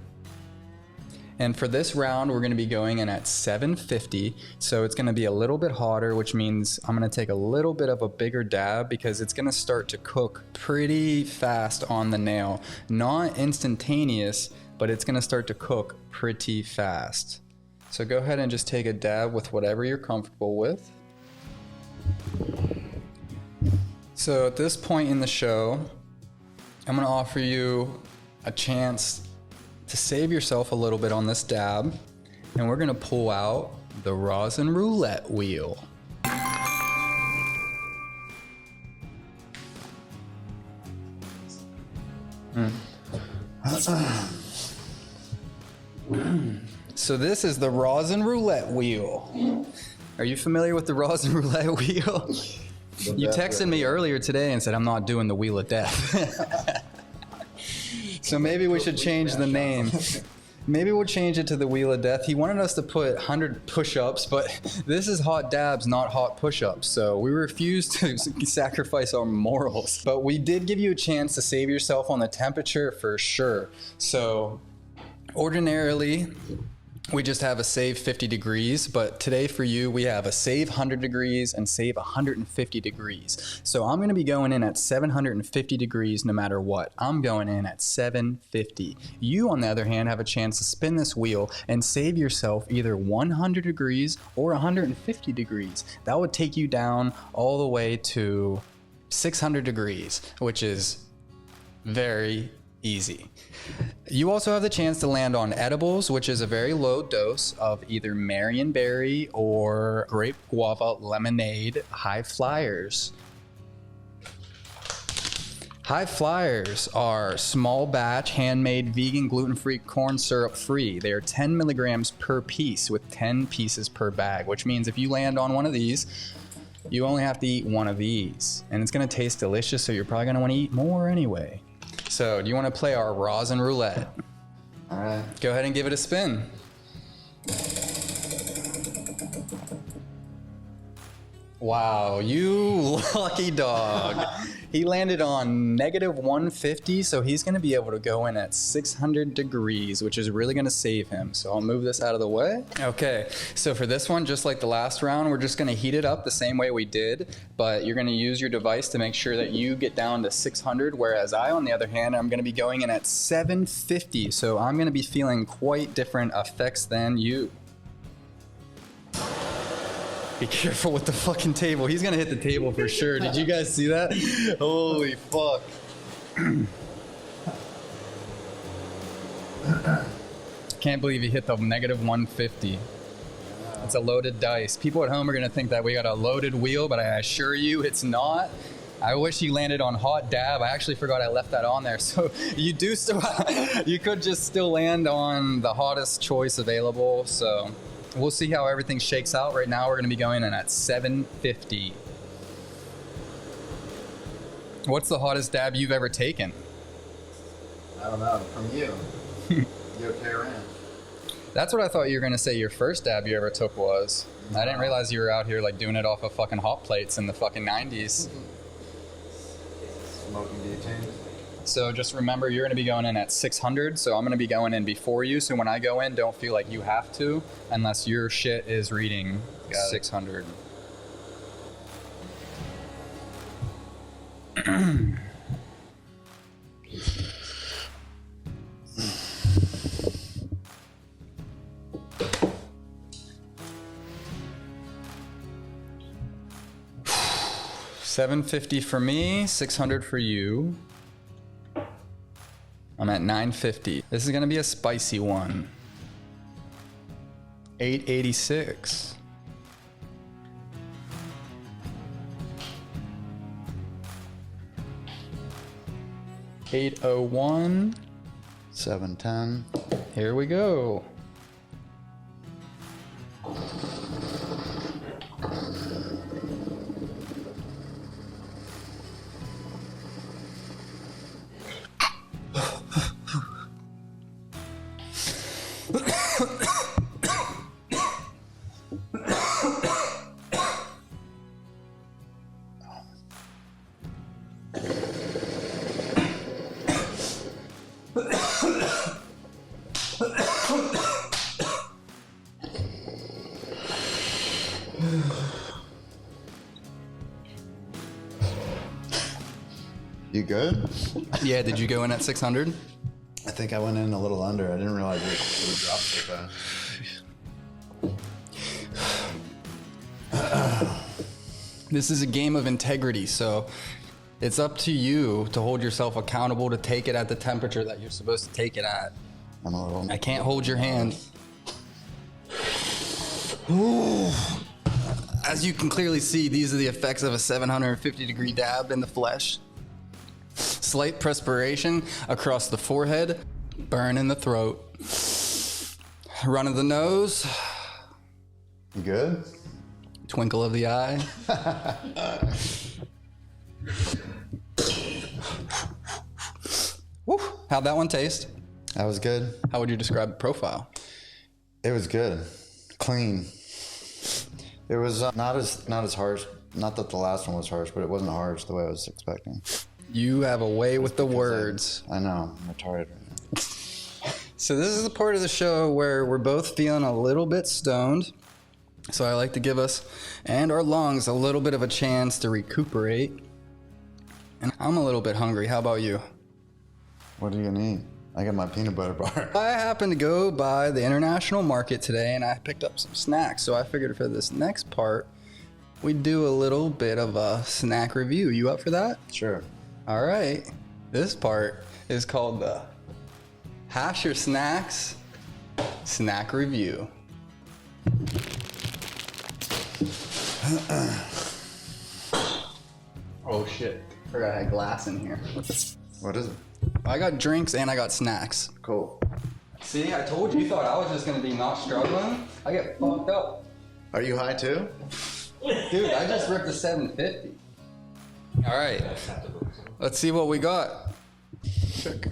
And for this round, we're gonna be going in at 750. So it's gonna be a little bit hotter, which means I'm gonna take a little bit of a bigger dab because it's gonna start to cook pretty fast on the nail. Not instantaneous, but it's gonna start to cook pretty fast. So go ahead and just take a dab with whatever you're comfortable with. So at this point in the show, I'm gonna offer you a chance to save yourself a little bit on this dab, and we're gonna pull out the Rosin roulette wheel. So this is the Rosin roulette wheel. Are you familiar with the Rosin roulette wheel? You texted me earlier today and said, I'm not doing the wheel of death. So maybe we should change the name. Maybe we'll change it to the wheel of death. He wanted us to put 100 push-ups, but this is hot dabs, not hot push-ups. So we refused to sacrifice our morals. But we did give you a chance to save yourself on the temperature for sure. So ordinarily, we just have a save 50 degrees, but today for you, we have a save 100 degrees and save 150 degrees. So I'm gonna be going in at 750 degrees no matter what. I'm going in at 750. You, on the other hand, have a chance to spin this wheel and save yourself either 100 degrees or 150 degrees. That would take you down all the way to 600 degrees, which is very easy. You also have the chance to land on edibles, which is a very low dose of either Marionberry or grape guava lemonade high flyers. High flyers are small batch, handmade, vegan, gluten-free, corn syrup free. They are 10 milligrams per piece with 10 pieces per bag, which means if you land on one of these, you only have to eat one of these. And it's gonna taste delicious, so you're probably gonna wanna eat more anyway. So, do you want to play our Rosin roulette? All right. Go ahead and give it a spin. Wow, you lucky dog. He landed on negative 150, so he's going to be able to go in at 600 degrees, which is really going to save him. So I'll move this out of the way. Okay, so for this one, just like the last round, we're just going to heat it up the same way we did, but you're going to use your device to make sure that you get down to 600, whereas I, on the other hand, I'm going to be going in at 750, so I'm going to be feeling quite different effects than you. Be careful with the fucking table. He's gonna hit the table for sure. Did you guys see that? Holy fuck. Can't believe he hit the negative 150. It's a loaded dice. People at home are gonna think that we got a loaded wheel, but I assure you it's not. I wish you landed on hot dab. I actually forgot I left that on there. So you do still, you could just still land on the hottest choice available. So we'll see how everything shakes out. Right now, we're going to be going in at 750. What's the hottest dab you've ever taken? I don't know. From you. You okay, Ranch? That's what I thought you were going to say your first dab you ever took was. I didn't realize you were out here like doing it off of fucking hot plates in the fucking 90s. Smoking butane. So just remember, you're going to be going in at 600, so I'm going to be going in before you. So when I go in, don't feel like you have to, unless your shit is reading 600. $750 for me, 600 for you. I'm at 950. This is gonna be a spicy one. 886. $801. 710. Here we go. You good? Yeah, did you go in at 600? I think I went in a little under. I didn't realize it would drop so fast. This is a game of integrity, so it's up to you to hold yourself accountable to take it at the temperature that you're supposed to take it at. I'm a little. I can't hold your hand. As you can clearly see, these are the effects of a 750 degree dab in the flesh. Slight perspiration across the forehead, burn in the throat. Run of the nose. You good? Twinkle of the eye. Woo. How'd that one taste? That was good. How would you describe the profile? It was good. Clean. It was not as harsh. Not that the last one was harsh, but it wasn't harsh the way I was expecting. You have a way with the words. I know. I'm retarded right now. So this is the part of the show where we're both feeling a little bit stoned. So I like to give us and our lungs a little bit of a chance to recuperate. And I'm a little bit hungry. How about you? What are you gonna eat? I got my peanut butter bar. I happened to go by the international market today and I picked up some snacks. So I figured for this next part, we'd do a little bit of a snack review. You up for that? Sure. All right. This part is called the Hash Your Snacks Snack Review. Oh shit. Forgot I had glass in here. What is it? I got drinks and I got snacks. Cool. See, I told you. You thought I was just gonna be not struggling. I get fucked up. Are you high too? Dude, I just ripped a 750. All right. Let's see what we got. Check.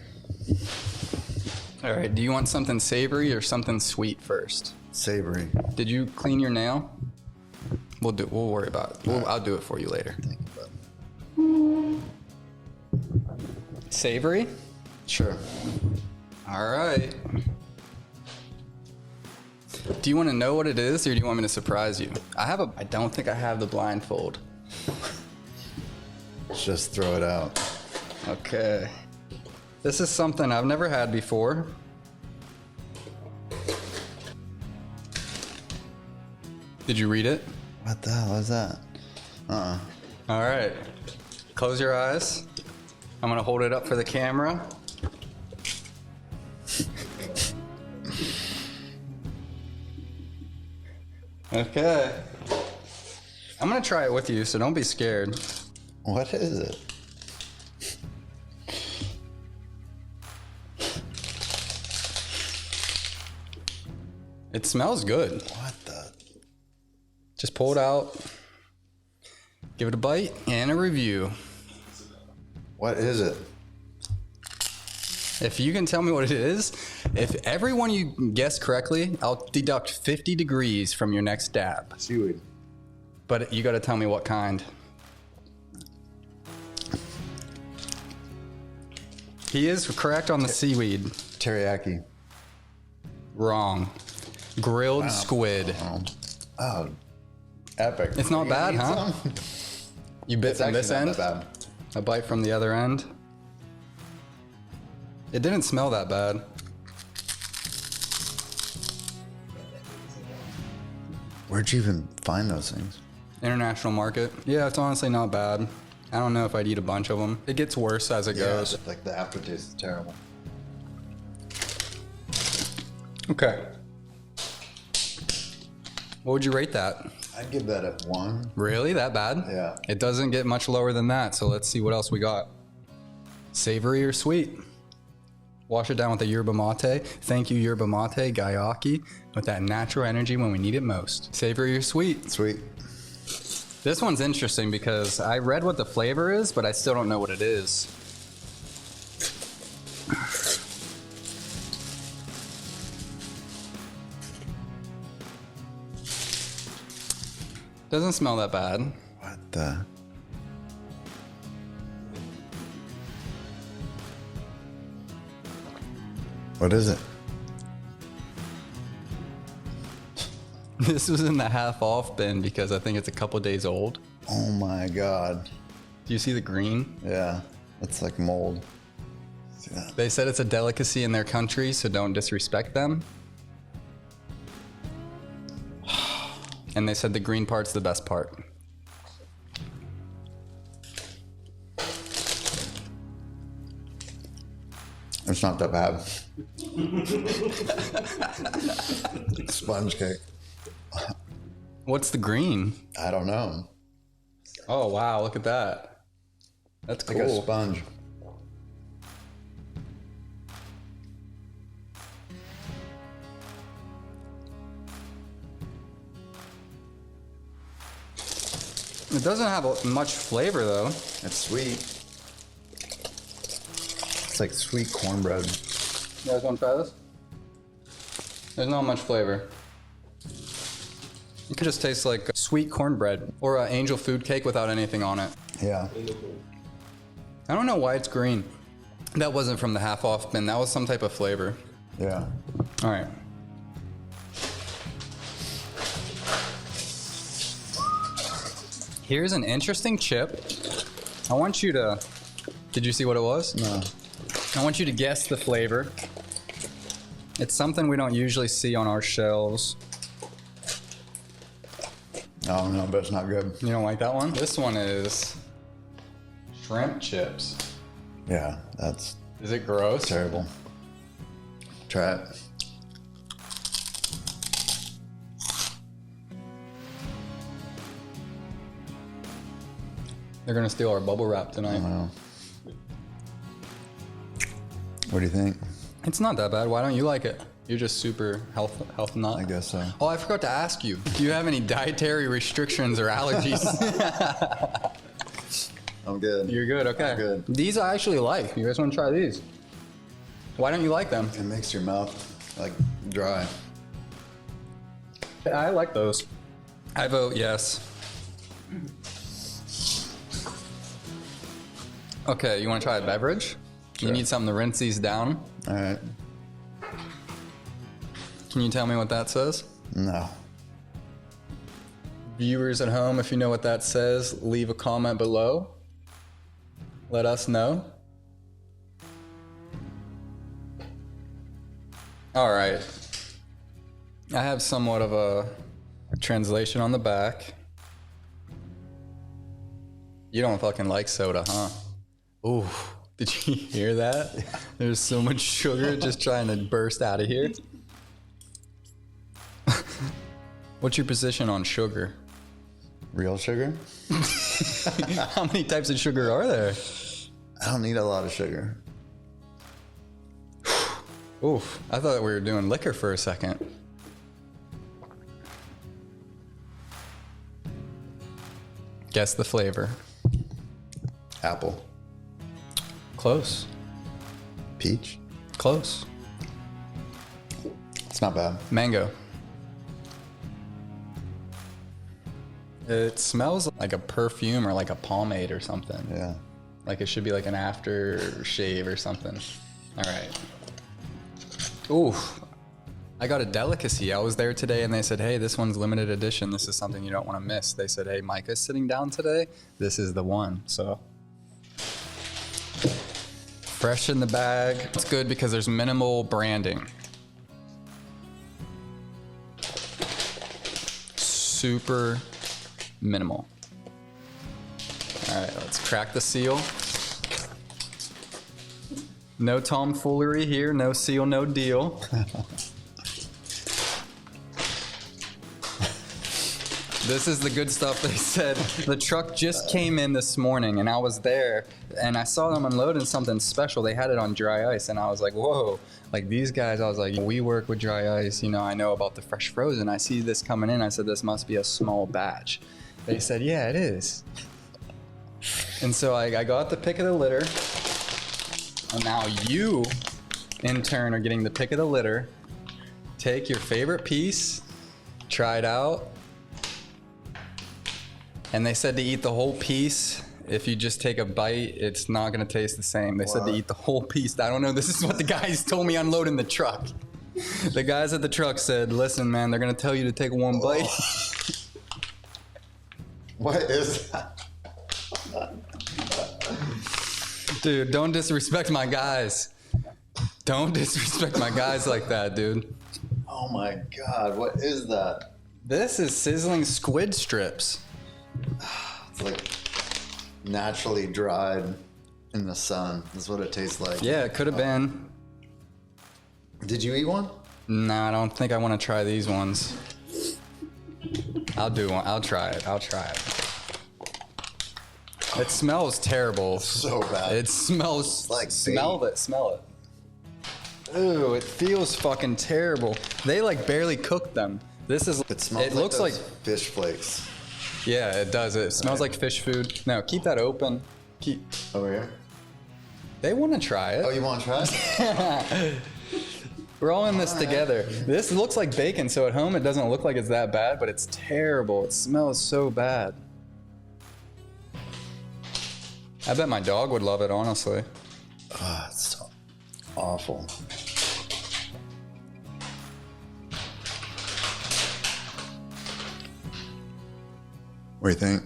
All right. Do you want something savory or something sweet first? Savory. Did you clean your nail? We'll worry about it. I'll do it for you later. Thank you, bud. Savory? Sure. All right. Do you want to know what it is, or do you want me to surprise you? I don't think I have the blindfold. Just throw it out. Okay. This is something I've never had before. Did you read it? What the hell is that? All right. Close your eyes. I'm gonna hold it up for the camera. Okay. I'm gonna try it with you, so don't be scared. What is it? It smells good. What the? Just pull it out, give it a bite, and a review. What is it? If you can tell me what it is, if everyone you guess correctly, I'll deduct 50 degrees from your next dab. Seaweed. But you gotta tell me what kind. He is correct on the seaweed. Teriyaki. Wrong. Grilled squid. Oh, epic. It's not bad, huh? Some? You bit It's from actually this not end, that bad. a bite from the other end. It didn't smell that bad. Where'd you even find those things? International market. Yeah, it's honestly not bad. I don't know if I'd eat a bunch of them. It gets worse as it goes. Like the aftertaste is terrible. Okay. What would you rate that? I'd give that a 1. Really? That bad? Yeah. It doesn't get much lower than that, so let's see what else we got. Savory or sweet? Wash it down with a yerba mate. Thank you, yerba mate, Gayaki, with that natural energy when we need it most. Savory or sweet? Sweet. This one's interesting because I read what the flavor is, but I still don't know what it is. Doesn't smell that bad. What the? What is it? This was in the half off bin because I think it's a couple days old. Oh my god. Do you see the green? Yeah, it's like mold. See that? They said it's a delicacy in their country, so don't disrespect them. And they said the green part's the best part. It's not that bad. Sponge cake. What's the green? I don't know. Oh, wow, look at that. That's Like a cool. sponge. It doesn't have much flavor though. It's sweet. It's like sweet cornbread. You guys want to try this? There's not much flavor. It could just taste like sweet cornbread or an angel food cake without anything on it. Yeah. I don't know why it's green. That wasn't from the half off bin. That was some type of flavor. Yeah. All right. Here's an interesting chip. I want you to, did you see what it was? No. I want you to guess the flavor. It's something we don't usually see on our shelves. I don't know, but it's not good. You don't like that one? This one is shrimp chips. Yeah, that's Is it gross? terrible. Try it. They're gonna steal our bubble wrap tonight. Wow. What do you think? It's not that bad. Why don't you like it? You're just super health nut. I guess so. Oh, I forgot to ask you. Do you have any dietary restrictions or allergies? I'm good. You're good. Okay. I'm good. These I actually like. You guys want to try these? Why don't you like them? It makes your mouth like dry. I like those. I vote yes. Okay, you want to try a beverage? Sure. You need something to rinse these down. All right. Can you tell me what that says? No. Viewers at home, if you know what that says, leave a comment below. Let us know. All right. I have somewhat of a translation on the back. You don't fucking like soda, huh? Ooh, did you hear that? Yeah. There's so much sugar just trying to burst out of here. What's your position on sugar? Real sugar? How many types of sugar are there? I don't need a lot of sugar. Oof, I thought we were doing liquor for a second. Guess the flavor. Apple. Close. Peach. Close. It's not bad. Mango. It smells like a perfume or like a pomade or something. Yeah. Like it should be like an aftershave or something. All right. Ooh, I got a delicacy. I was there today and they said, hey, this one's limited edition. This is something you don't want to miss. They said, hey, Micah's sitting down today. This is the one. So fresh in the bag. It's good because there's minimal branding. Super minimal. All right, let's crack the seal. No tomfoolery here, no seal, no deal. This is the good stuff. They said the truck just came in this morning and I was there and I saw them unloading something special. They had it on dry ice and I was like, whoa, like these guys, I was like, we work with dry ice. You know, I know about the fresh frozen. I see this coming in. I said, this must be a small batch. They said, yeah, it is. And so I got the pick of the litter. And now you, in turn, are getting the pick of the litter. Take your favorite piece, try it out. And they said to eat the whole piece. If you just take a bite, it's not gonna taste the same. They said to eat the whole piece. I don't know, this is what the guys told me unloading the truck. The guys at the truck said, listen, man, they're gonna tell you to take one bite. What is that? Dude, don't disrespect my guys. Don't disrespect my guys like that, dude. Oh my God, what is that? This is sizzling squid strips. It's like naturally dried in the sun. That's what it tastes like. Yeah, it could have been. Did you eat one? No, I don't think I want to try these ones. I'll do one. I'll try it. It smells terrible. So bad. It smells like smell it. Ooh, it feels fucking terrible. They like barely cooked them. This is. It smells. It looks like fish flakes. Yeah, it does. It smells like fish food. No, keep that open. Keep. Over here. They want to try it. Oh, you want to try it? We're all in this together. This looks like bacon, so at home it doesn't look like it's that bad, but it's terrible. It smells so bad. I bet my dog would love it, honestly. Oh, it's so awful. What do you think?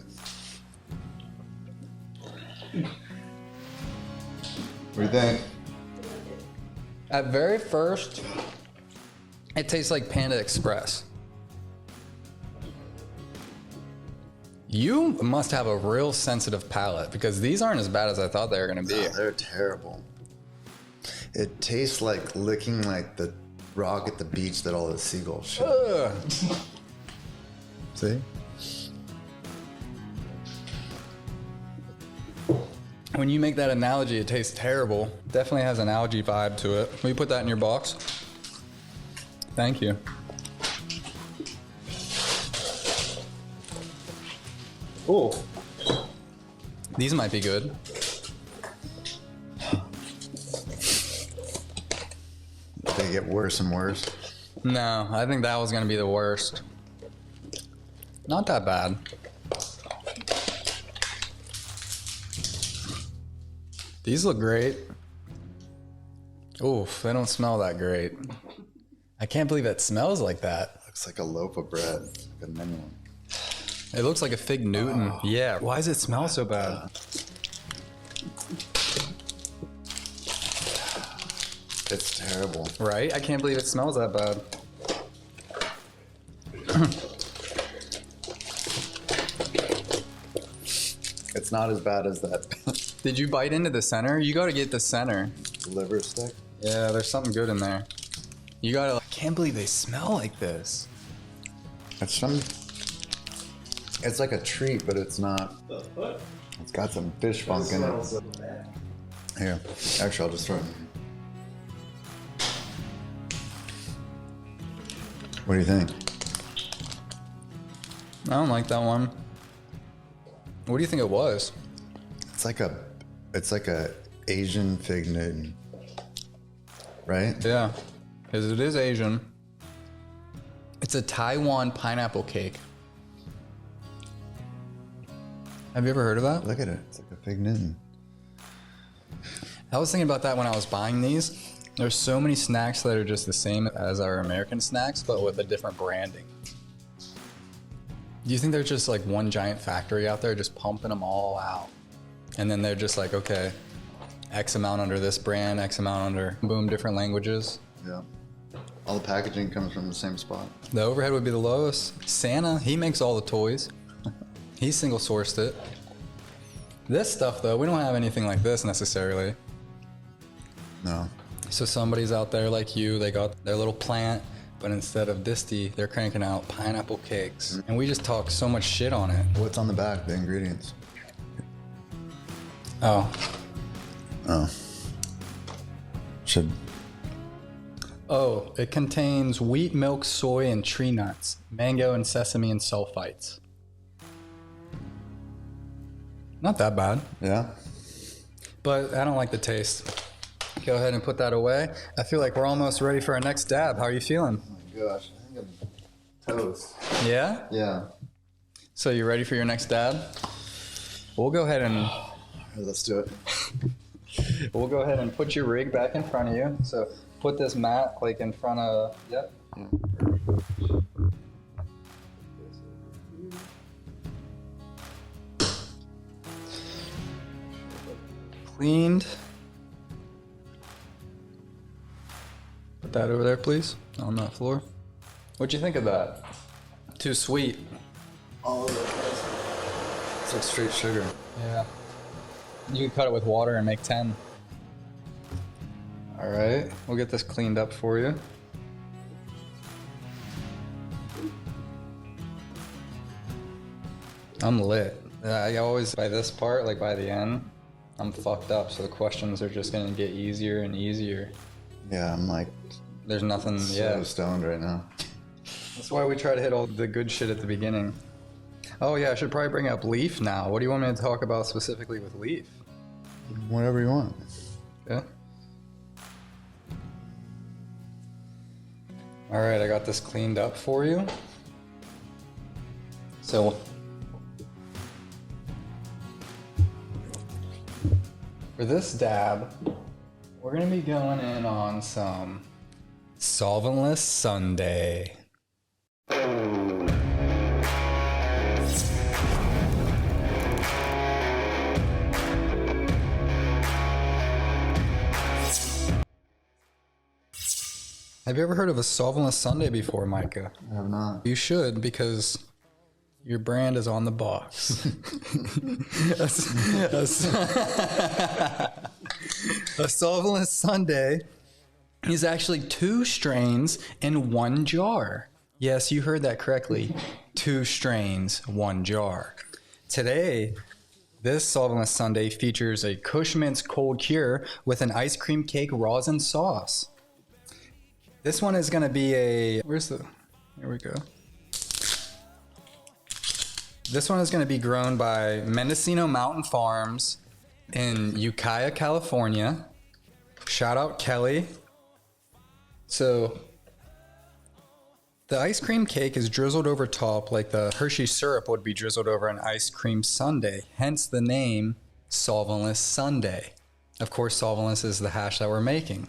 What do you think? At very first, it tastes like Panda Express. You must have a real sensitive palate because these aren't as bad as I thought they were going to be. No, they're terrible. It tastes like licking like the rock at the beach that all the seagulls shit. See? When you make that analogy, it tastes terrible. Definitely has an algae vibe to it. Will you put that in your box? Thank you. Ooh. These might be good. They get worse and worse. No, I think that was gonna be the worst. Not that bad. These look great. Oof, they don't smell that great. I can't believe it smells like that. Looks like a loaf of bread. Like a mini one. It looks like a Fig Newton. Oh. Yeah, why does it smell so bad? It's terrible. Right? I can't believe it smells that bad. It's not as bad as that. Did you bite into the center? You gotta get the center. Liver stick? Yeah, there's something good in there. You gotta, I can't believe they smell like this. It's like a treat, but it's not. It's got some fish funk in it. Here, actually, I'll just throw it in. What do you think? I don't like that one. What do you think it was? It's like a Asian Fig Newton, right? Yeah, because it is Asian. It's a Taiwan pineapple cake. Have you ever heard of that? Look at it. It's like a Fig Newton. I was thinking about that when I was buying these. There's so many snacks that are just the same as our American snacks, but with a different branding. Do you think there's just like one giant factory out there just pumping them all out? And then they're just like, okay, X amount under this brand, X amount under, boom, different languages. Yeah. All the packaging comes from the same spot. The overhead would be the lowest. Santa, he makes all the toys. He single sourced it. This stuff though, we don't have anything like this necessarily. No. So somebody's out there like you, they got their little plant, but instead of disty, they're cranking out pineapple cakes. And we just talk so much shit on it. What's on the back, the ingredients? Oh. Should. Oh, it contains wheat, milk, soy, and tree nuts, mango and sesame and sulfites. Not that bad. Yeah? But I don't like the taste. Go ahead and put that away. I feel like we're almost ready for our next dab. How are you feeling? Oh my gosh, I think I'm toast. Yeah? Yeah. So you ready for your next dab? We'll go ahead and... Let's do it. We'll go ahead and put your rig back in front of you. So put this mat like in front of... Yep. Yeah. Cleaned. Put that over there, please, on that floor. What'd you think of that? Too sweet. All of it. It's like straight sugar. Yeah. You can cut it with water and make 10. All right, we'll get this cleaned up for you. I'm lit. I always, by this part, like by the end, I'm fucked up. So the questions are just gonna get easier and easier. Yeah, I'm like, there's nothing, so stoned right now. That's why we try to hit all the good shit at the beginning. Oh yeah, I should probably bring up LEEF now. What do you want me to talk about specifically with LEEF? Whatever you want. Yeah. All right, I got this cleaned up for you. So, for this dab, we're gonna be going in on some solventless Sunday. Have you ever heard of a solventless Sunday before, Micah? I have not. You should, because your brand is on the box. A solventless Sunday is actually 2 strains in 1 jar. Yes, you heard that correctly. 2 strains, 1 jar. Today, this solventless Sunday features a Cushman's cold cure with an ice cream cake rosin sauce. This one is going to be a, here we go. This one is going to be grown by Mendocino Mountain Farms in Ukiah, California. Shout out Kelly. So the ice cream cake is drizzled over top like the Hershey syrup would be drizzled over an ice cream sundae, hence the name Solventless Sundae. Of course, solventless is the hash that we're making.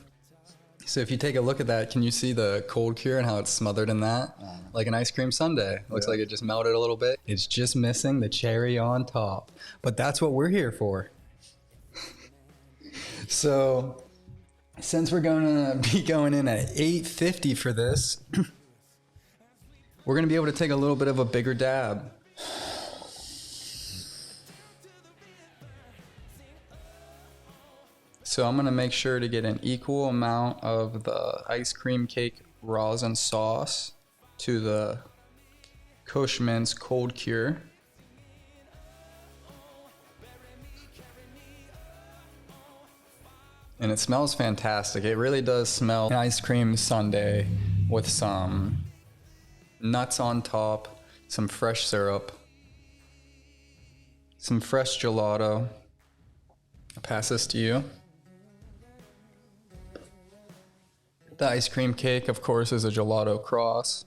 So if you take a look at that, can you see the cold cure and how it's smothered in that? Like an ice cream sundae. Looks like it just melted a little bit. It's just missing the cherry on top. But that's what we're here for. So since we're going to be going in at 850 for this, we're going to be able to take a little bit of a bigger dab. So I'm going to make sure to get an equal amount of the ice cream cake rosin sauce to the Cushman's cold cure. And it smells fantastic. It really does smell an ice cream sundae with some nuts on top, some fresh syrup, some fresh gelato. I'll pass this to you. The ice cream cake, of course, is a gelato cross.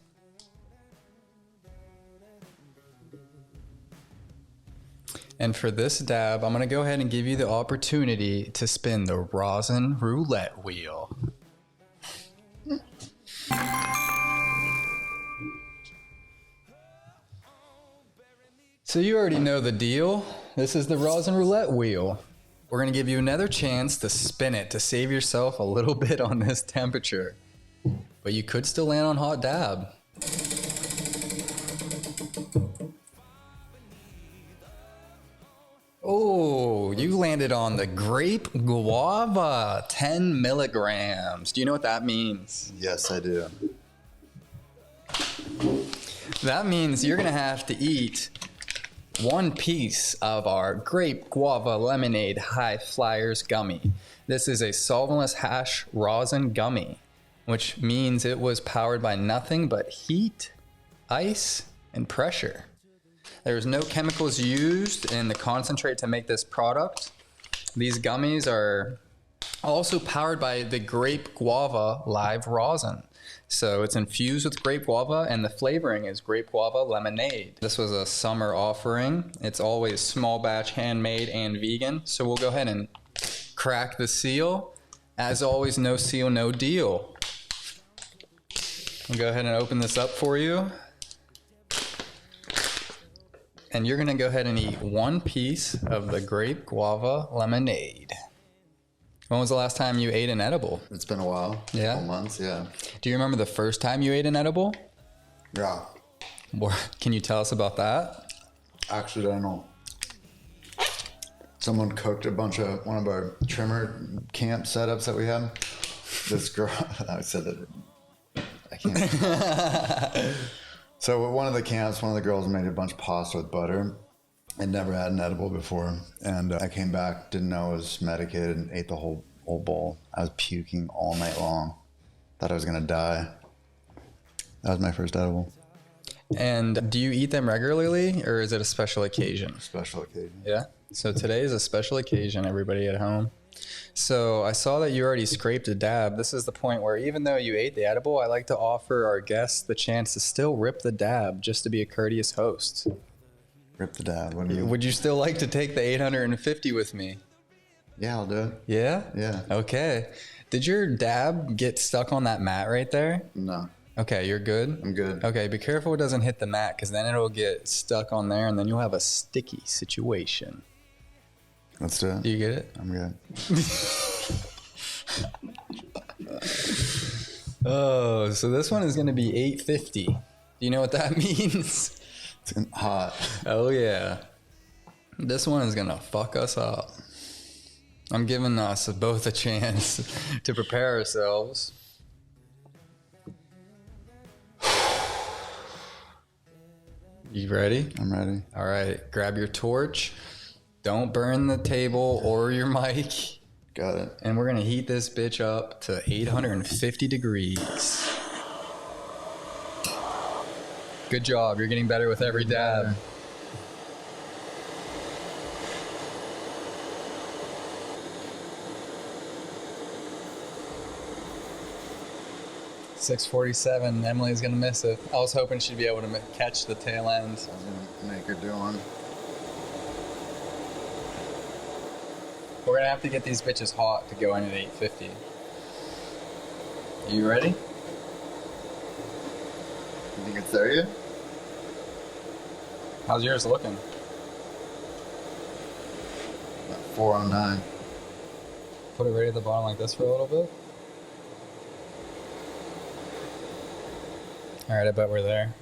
And for this dab, I'm going to go ahead and give you the opportunity to spin the rosin roulette wheel. So you already know the deal. This is the rosin roulette wheel. We're going to give you another chance to spin it to save yourself a little bit on this temperature. But you could still land on hot dab. Oh, you landed on the grape guava, 10 milligrams. Do you know what that means? Yes, I do. That means you're going to have to eat 1 piece of our grape guava lemonade high flyers gummy. This is a solventless hash rosin gummy, which means it was powered by nothing but heat, ice, and pressure. There's no chemicals used in the concentrate to make this product. These gummies are also powered by the grape guava live rosin. So it's infused with grape guava, and the flavoring is grape guava lemonade. This was a summer offering. It's always small batch, handmade, and vegan. So we'll go ahead and crack the seal. As always, no seal, no deal. I'll go ahead and open this up for you. And you're gonna go ahead and eat 1 piece of the grape guava lemonade. When was the last time you ate an edible? It's been a while. Yeah? A couple months, yeah. Do you remember the first time you ate an edible? Yeah. Can you tell us about that? Accidental. Someone cooked a bunch of one of our trimmer camp setups that we had. This girl, I said that, I can't. So at one of the camps, one of the girls made a bunch of pasta with butter. I'd never had an edible before. And I came back, didn't know I was medicated, and ate the whole bowl. I was puking all night long. Thought I was going to die. That was my first edible. And do you eat them regularly, or is it a special occasion? Special occasion. Yeah. So today is a special occasion, everybody at home. So I saw that you already scraped a dab. This is the point where even though you ate the edible, I like to offer our guests the chance to still rip the dab just to be a courteous host. Rip the dab. What do you? Would you still like to take the 850 with me? Yeah, I'll do it. Yeah? Yeah. Okay. Did your dab get stuck on that mat right there? No, Okay, you're good? I'm good. Okay, be careful it doesn't hit the mat, because then it'll get stuck on there and then you'll have a sticky situation. Let's do it. Do you get it? I'm good. Oh, so this one is going to be 850. Do you know what that means? It's hot. Oh, yeah. This one is going to fuck us up. I'm giving us both a chance to prepare ourselves. You ready? I'm ready. All right, grab your torch. Don't burn the table or your mic. Got it. And we're going to heat this bitch up to 850 degrees. Good job. You're getting better with every dab. .647. Emily's going to miss it. I was hoping she'd be able to catch the tail end. I was gonna make her do one. We're going to have to get these bitches hot to go in at 850. Are you ready? You think it's there yet? How's yours looking? About 409. Put it right at the bottom like this for a little bit. All right, I bet we're there.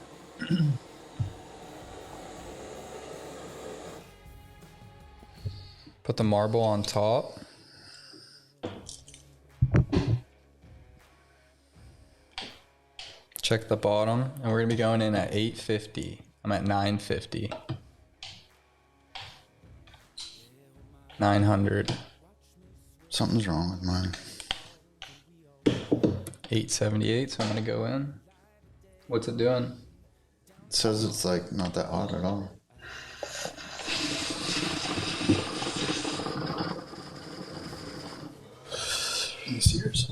Put the marble on top. Check the bottom, and we're gonna be going in at 850. I'm at 950. 900. Something's wrong with mine. 878, so I'm gonna go in. What's it doing? It says it's like not that hot at all. Let me see yours.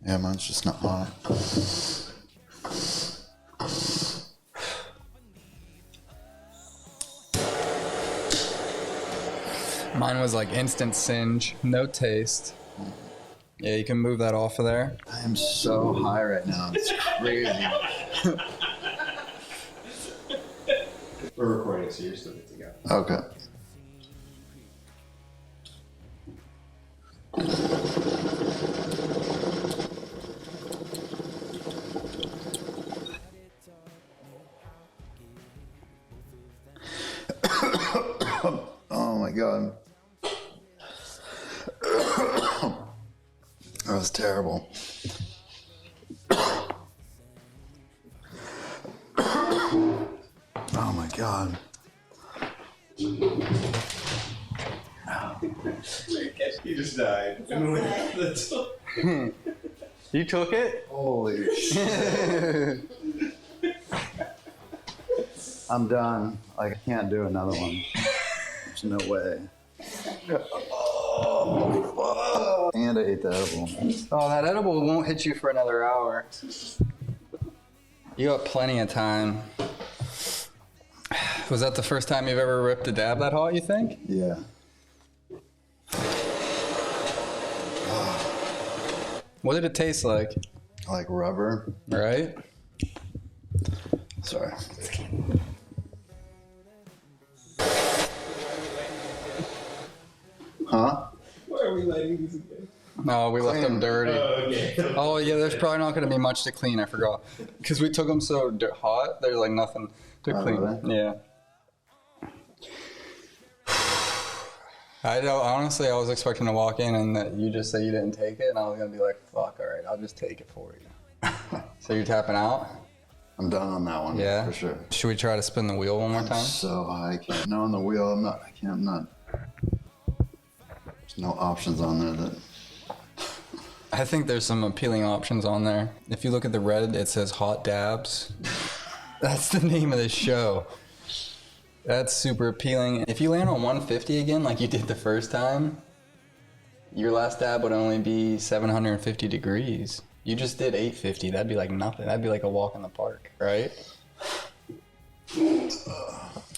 Yeah, mine's just not hot. Mine was like instant singe, no taste. Yeah, you can move that off of there. I am so high right now. It's crazy. We're recording, so you're still good to go. Okay. Oh my god. That was terrible. Oh my god. He just died. You took it? Holy shit. I'm done. I can't do another one. There's no way. Oh, and I ate the edible. Oh, that edible won't hit you for another hour. You got plenty of time. Was that the first time you've ever ripped a dab that hot, you think? Yeah. What did it taste like? Like rubber. Right? Sorry. Huh? Why are we lighting these again? No, we left them dirty. Okay. Oh, yeah, there's probably not going to be much to clean. I forgot. Because we took them so hot, there's like nothing to Oh, clean. really? Yeah. I know, honestly, I was expecting to walk in and that you just say you didn't take it, and I was going to be like, fuck, all right, I'll just take it for you. So you're tapping out? I'm done on that one. Yeah? For sure. Should we try to spin the wheel one more time? So high. I can't. No, on the wheel, I'm not. There's no options on there that. I think there's some appealing options on there. If you look at the Reddit, it says hot dabs. That's the name of the show. That's super appealing. If you land on 150 again, like you did the first time, your last dab would only be 750 degrees. You just did 850. That'd be like nothing. That'd be like a walk in the park, right?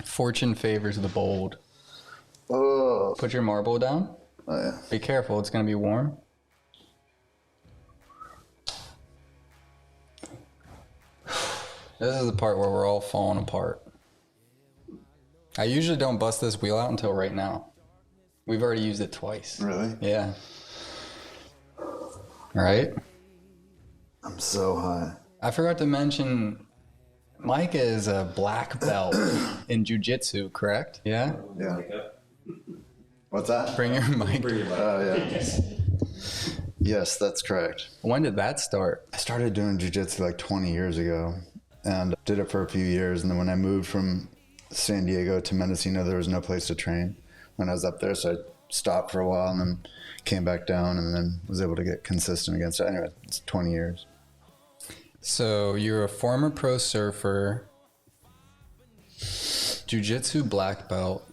Fortune favors the bold. Oh. Put your marble down. Oh, yeah. Be careful. It's going to be warm. This is the part where we're all falling apart. I usually don't bust this wheel out until right now. We've already used it twice. Really? Yeah. Right? I'm so high. I forgot to mention, Micah is a black belt in Jiu Jitsu, correct? Yeah? Yeah. What's that? Bring your mic. Oh, yeah. Yes, that's correct. When did that start? I started doing jiu-jitsu like 20 years ago and did it for a few years. And then when I moved from San Diego to Mendocino, there was no place to train when I was up there. So I stopped for a while and then came back down and then was able to get consistent against it. Anyway, it's 20 years. So you're a former pro surfer, Jiu Jitsu Black Belt.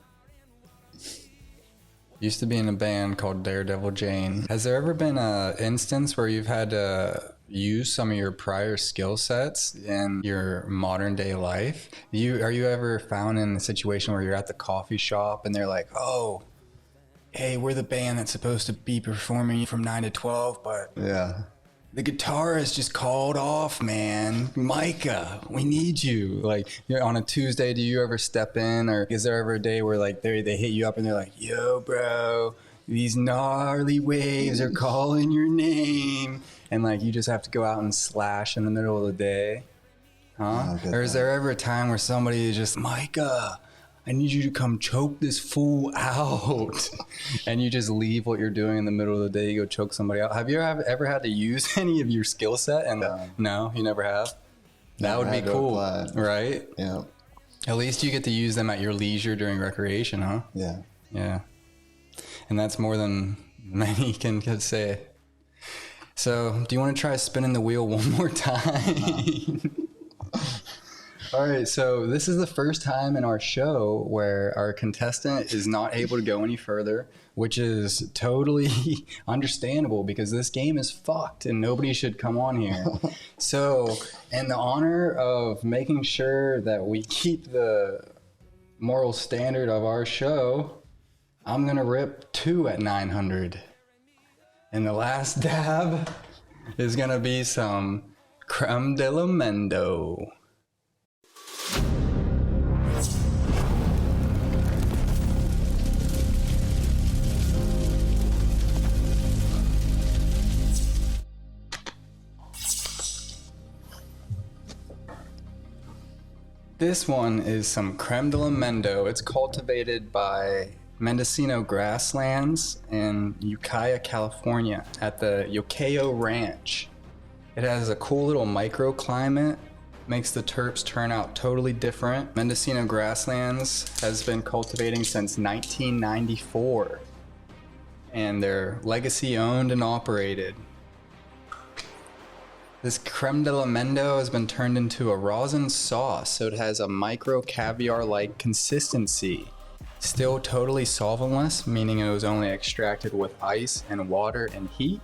Used to be in a band called Daredevil Jane. Has there ever been an instance where you've had to use some of your prior skill sets in your modern day life? Are you ever found in a situation where you're at the coffee shop and they're like, oh, hey, we're the band that's supposed to be performing from 9 to 12, but Yeah. the guitarist just called off, man. Micah, we need you. Like, on a Tuesday, do you ever step in, or is there ever a day where like they hit you up and they're like, yo, bro, these gnarly waves are calling your name, and like you just have to go out and slash in the middle of the day? Huh? Or is there ever a time where somebody is just, Micah, I need you to come choke this fool out. And you just leave what you're doing in the middle of the day, you go choke somebody out. Have you ever had to use any of your skill set? And no, you never have? That would be cool, right? Yeah. At least you get to use them at your leisure during recreation, huh? Yeah. Yeah. And that's more than many can say. So, do you want to try spinning the wheel one more time? All right, so this is the first time in our show where our contestant is not able to go any further, which is totally understandable because this game is fucked and nobody should come on here. So, in the honor of making sure that we keep the moral standard of our show, I'm going to rip 2 at 900. And the last dab is going to be some creme de la mendo. This one is some creme de la mendo. It's cultivated by Mendocino Grasslands in Ukiah, California at the Yokayo Ranch. It has a cool little microclimate, makes the terps turn out totally different. Mendocino Grasslands has been cultivating since 1994 and they're legacy owned and operated. This creme de la mendo has been turned into a rosin sauce, so it has a micro caviar-like consistency. Still totally solventless, meaning it was only extracted with ice and water and heat.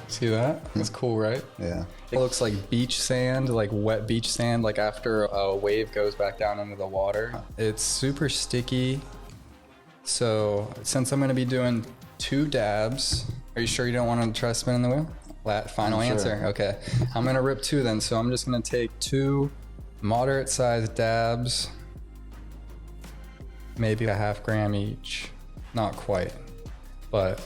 See that? That's cool, right? Yeah. It looks like beach sand, like wet beach sand, like after a wave goes back down into the water. It's super sticky. So since I'm gonna be doing 2 dabs, are you sure you don't want to try spinning the wheel? Final answer. Sure. Okay. I'm going to rip 2 then. So I'm just going to take 2 moderate sized dabs, maybe a half gram each. Not quite, but.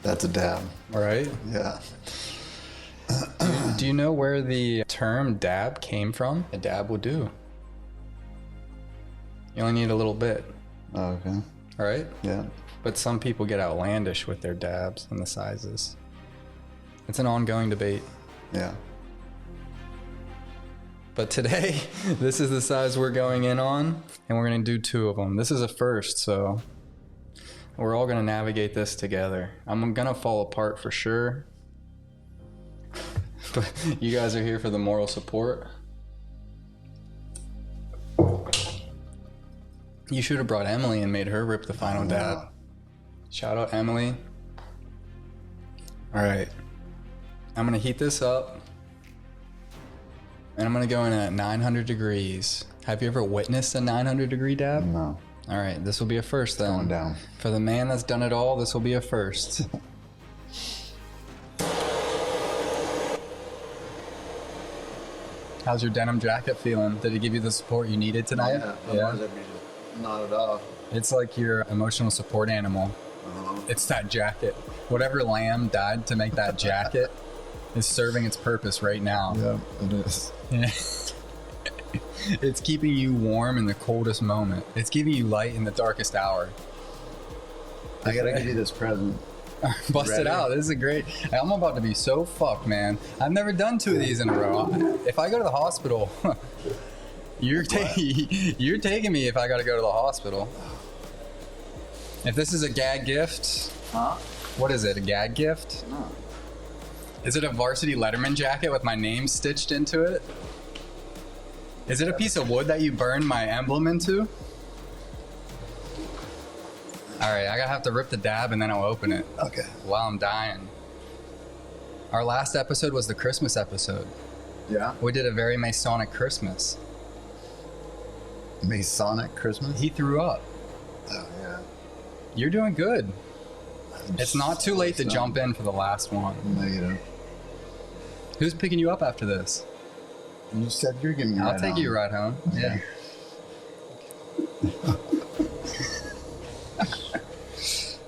That's a dab. All right. Yeah. Do you know where the term dab came from? A dab will do. You only need a little bit. Oh, okay. All right? Yeah. But some people get outlandish with their dabs and the sizes. It's an ongoing debate. Yeah. But today, this is the size we're going in on, and we're gonna do 2 of them. This is a first, so we're all gonna navigate this together. I'm gonna fall apart for sure, but you guys are here for the moral support. You should have brought Emily and made her rip the final dab. Shout out Emily. All right, I'm gonna heat this up. And I'm gonna go in at 900 degrees. Have you ever witnessed a 900 degree dab? No. All right, this will be a first then. Going down. For the man that's done it all, this will be a first. How's your denim jacket feeling? Did it give you the support you needed tonight? Otherwise I'd be just nodded off. It's like your emotional support animal. It's that jacket. Whatever lamb died to make that jacket is serving its purpose right now. Yeah, it is. It's keeping you warm in the coldest moment. It's giving you light in the darkest hour. I gotta give you this present. Bust it out. This is a great. I'm about to be so fucked, man. I've never done 2 of these in a row. If I go to the hospital, you're taking me if I gotta go to the hospital. If this is a gag gift, what is it? A gag gift? No. Is it a varsity Letterman jacket with my name stitched into it? Is it a piece of wood that you burned my emblem into? All right, I gotta have to rip the dab and then I'll open it. Okay. While I'm dying. Our last episode was the Christmas episode. Yeah. We did a very Masonic Christmas. Masonic Christmas? He threw up. Oh, yeah. You're doing good. It's not too late to jump in for the last one. Negative. Who's picking you up after this? You said you're giving me a ride I'll take home. you right home. Yeah.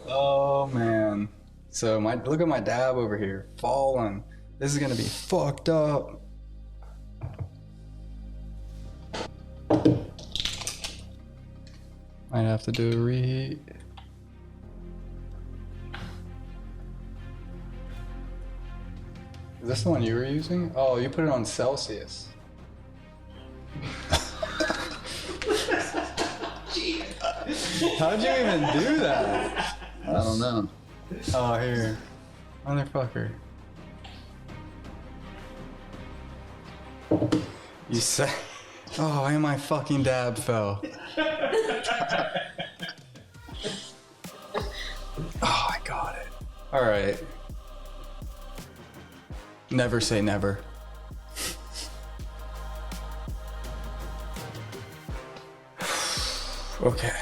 Oh man. So look at my dab over here, falling. This is gonna be fucked up. Might have to do a reheat. Is this the one you were using? Oh, you put it on Celsius. How'd you even do that? I don't know. Oh, here. Motherfucker. You said... Oh, and my fucking dab fell. Oh, I got it. All right. Never say never. Okay.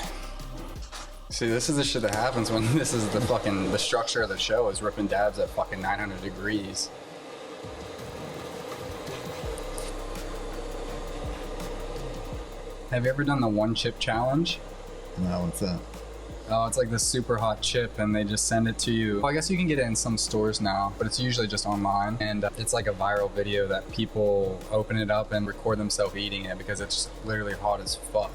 See, this is the shit that happens when this is the structure of the show is ripping dabs at fucking 900 degrees. Have you ever done the 1 chip challenge? No, what's that? Oh, it's like this super hot chip and they just send it to you. Well, I guess you can get it in some stores now, but it's usually just online. And it's like a viral video that people open it up and record themselves eating it because it's literally hot as fuck.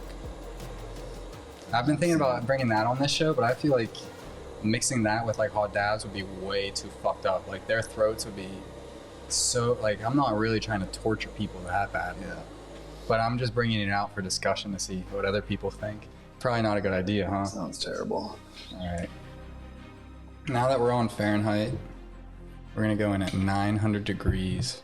I've been thinking about bringing that on this show, but I feel like mixing that with like hot dabs would be way too fucked up. Like their throats would be so, like, I'm not really trying to torture people that bad. Yeah. But I'm just bringing it out for discussion to see what other people think. Probably not a good idea, huh? Sounds terrible. All right. Now that we're on Fahrenheit, we're gonna go in at 900 degrees.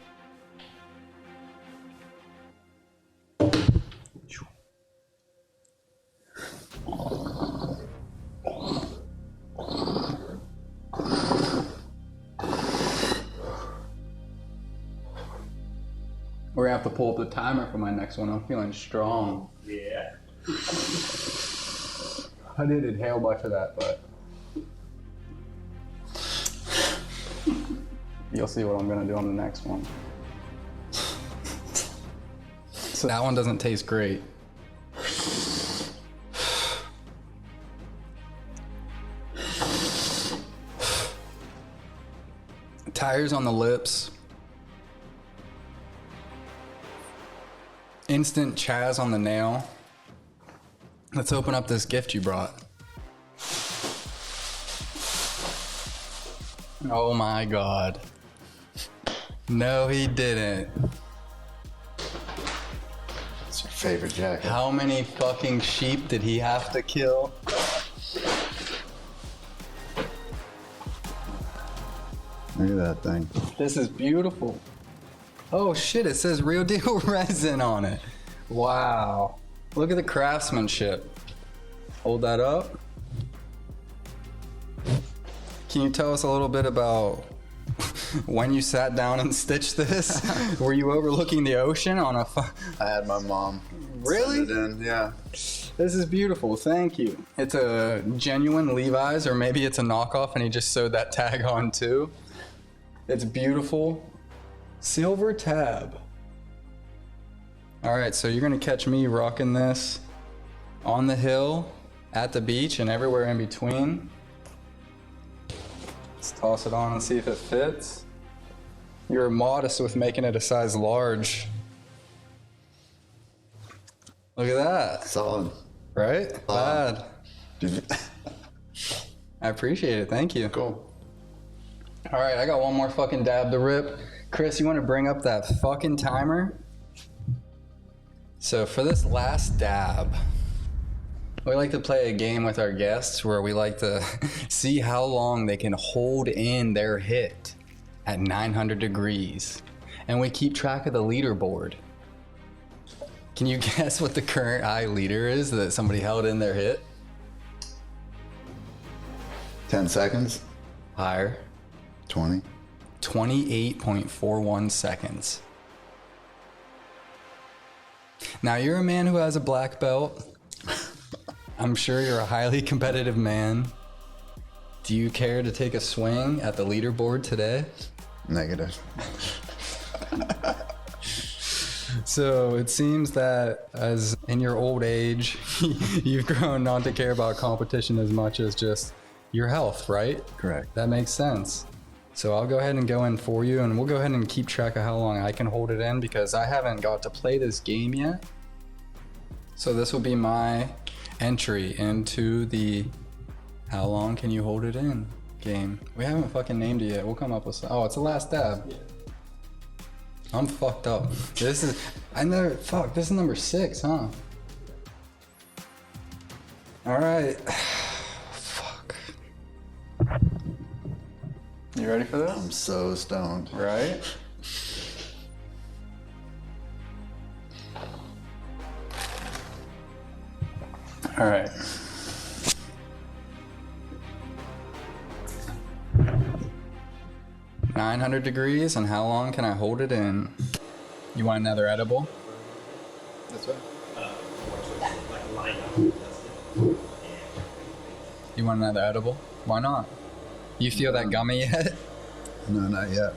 We're gonna have to pull up the timer for my next one. I'm feeling strong. Yeah. I did inhale much of that, but you'll see what I'm gonna do on the next one. So that one doesn't taste great. Tires on the lips. Instant Chaz on the nail. Let's open up this gift you brought. Oh my God. No, he didn't. Favorite jacket. How many fucking sheep did he have to kill? Look at that thing. This is beautiful. Oh shit, it says real deal resin on it. Wow. Look at the craftsmanship. Hold that up. Can you tell us a little bit about when you sat down and stitched this? Were you overlooking the ocean on a I had my mom. Really? Send it in. Yeah. This is beautiful, thank you. It's a genuine Levi's, or maybe it's a knockoff and he just sewed that tag on too. It's beautiful. Silver tab. All right, so you're gonna catch me rocking this on the hill, at the beach, and everywhere in between. Let's toss it on and see if it fits. You're modest with making it a size large. Look at that. Solid. Right? Glad. I appreciate it. Thank you. Cool. All right, I got one more fucking dab to rip. Chris, you want to bring up that fucking timer? So for this last dab, we like to play a game with our guests where we like to see how long they can hold in their hit at 900 degrees. And we keep track of the leaderboard. Can you guess what the current high leader is that somebody held in their hit? 10 seconds. Higher. 20. 28.41 seconds. Now, you're a man who has a black belt. I'm sure you're a highly competitive man. Do you care to take a swing at the leaderboard today? Negative. So it seems that as in your old age, you've grown not to care about competition as much as just your health, right? Correct. That makes sense. So I'll go ahead and go in for you, and we'll go ahead and keep track of how long I can hold it in because I haven't got to play this game yet. So this will be my entry into the how long can you hold it in game. We haven't fucking named it yet. We'll come up with some. Oh, it's the last dab. Yeah. I'm fucked up. This is number 6, huh? All right. Fuck. You ready for this? I'm so stoned. Right? All right. $900 degrees, and how long can I hold it in? You want another edible? This way. You want another edible? Why not? You feel that gummy yet? No, not yet.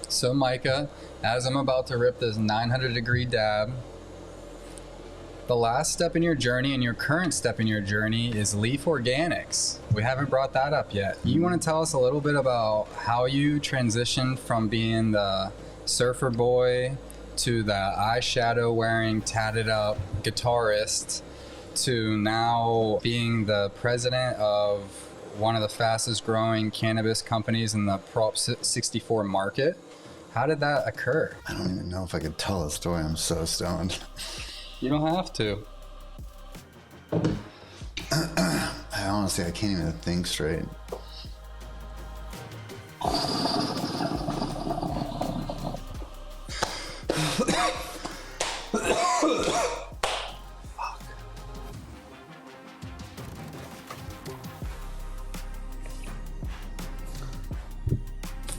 So Micah, as I'm about to rip this 900 degree dab, the last step in your journey and your current step in your journey is LEEF Organics. We haven't brought that up yet. You want to tell us a little bit about how you transitioned from being the surfer boy to the eyeshadow wearing, tatted up guitarist to now being the president of one of the fastest growing cannabis companies in the Prop 64 market. How did that occur? I don't even know if I could tell a story. I'm so stoned. You don't have to. I can't even think straight.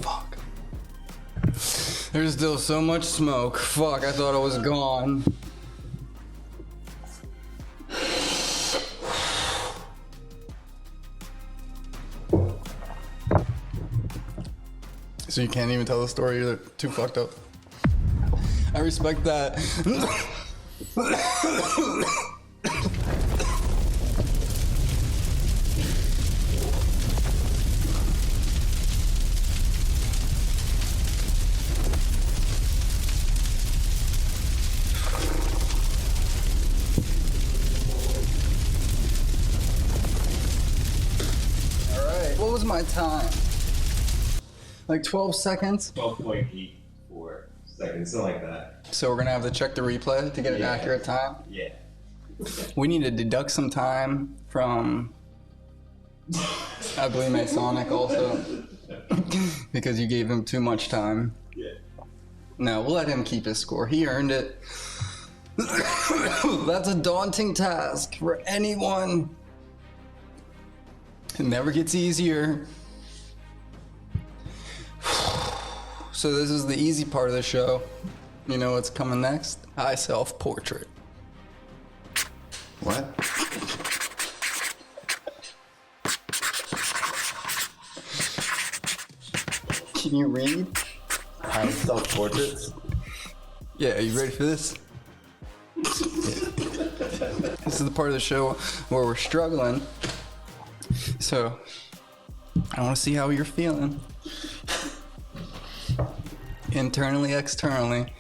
Fuck. There's still so much smoke. Fuck, I thought I was gone. So you can't even tell the story, you're too fucked up. I respect that. All right, what was my time? Like 12 seconds? 12.84 seconds, something like that. So we're gonna have to check the replay to get an accurate time? Yeah. We need to deduct some time from Ugly Masonic also. Because you gave him too much time. Yeah. No, we'll let him keep his score. He earned it. That's a daunting task for anyone. It never gets easier. So this is the easy part of the show. You know what's coming next? Eye self-portrait. What? Can you read? High self-portraits? Yeah, you ready for this? This is the part of the show where we're struggling. So, I want to see how you're feeling. Internally, externally.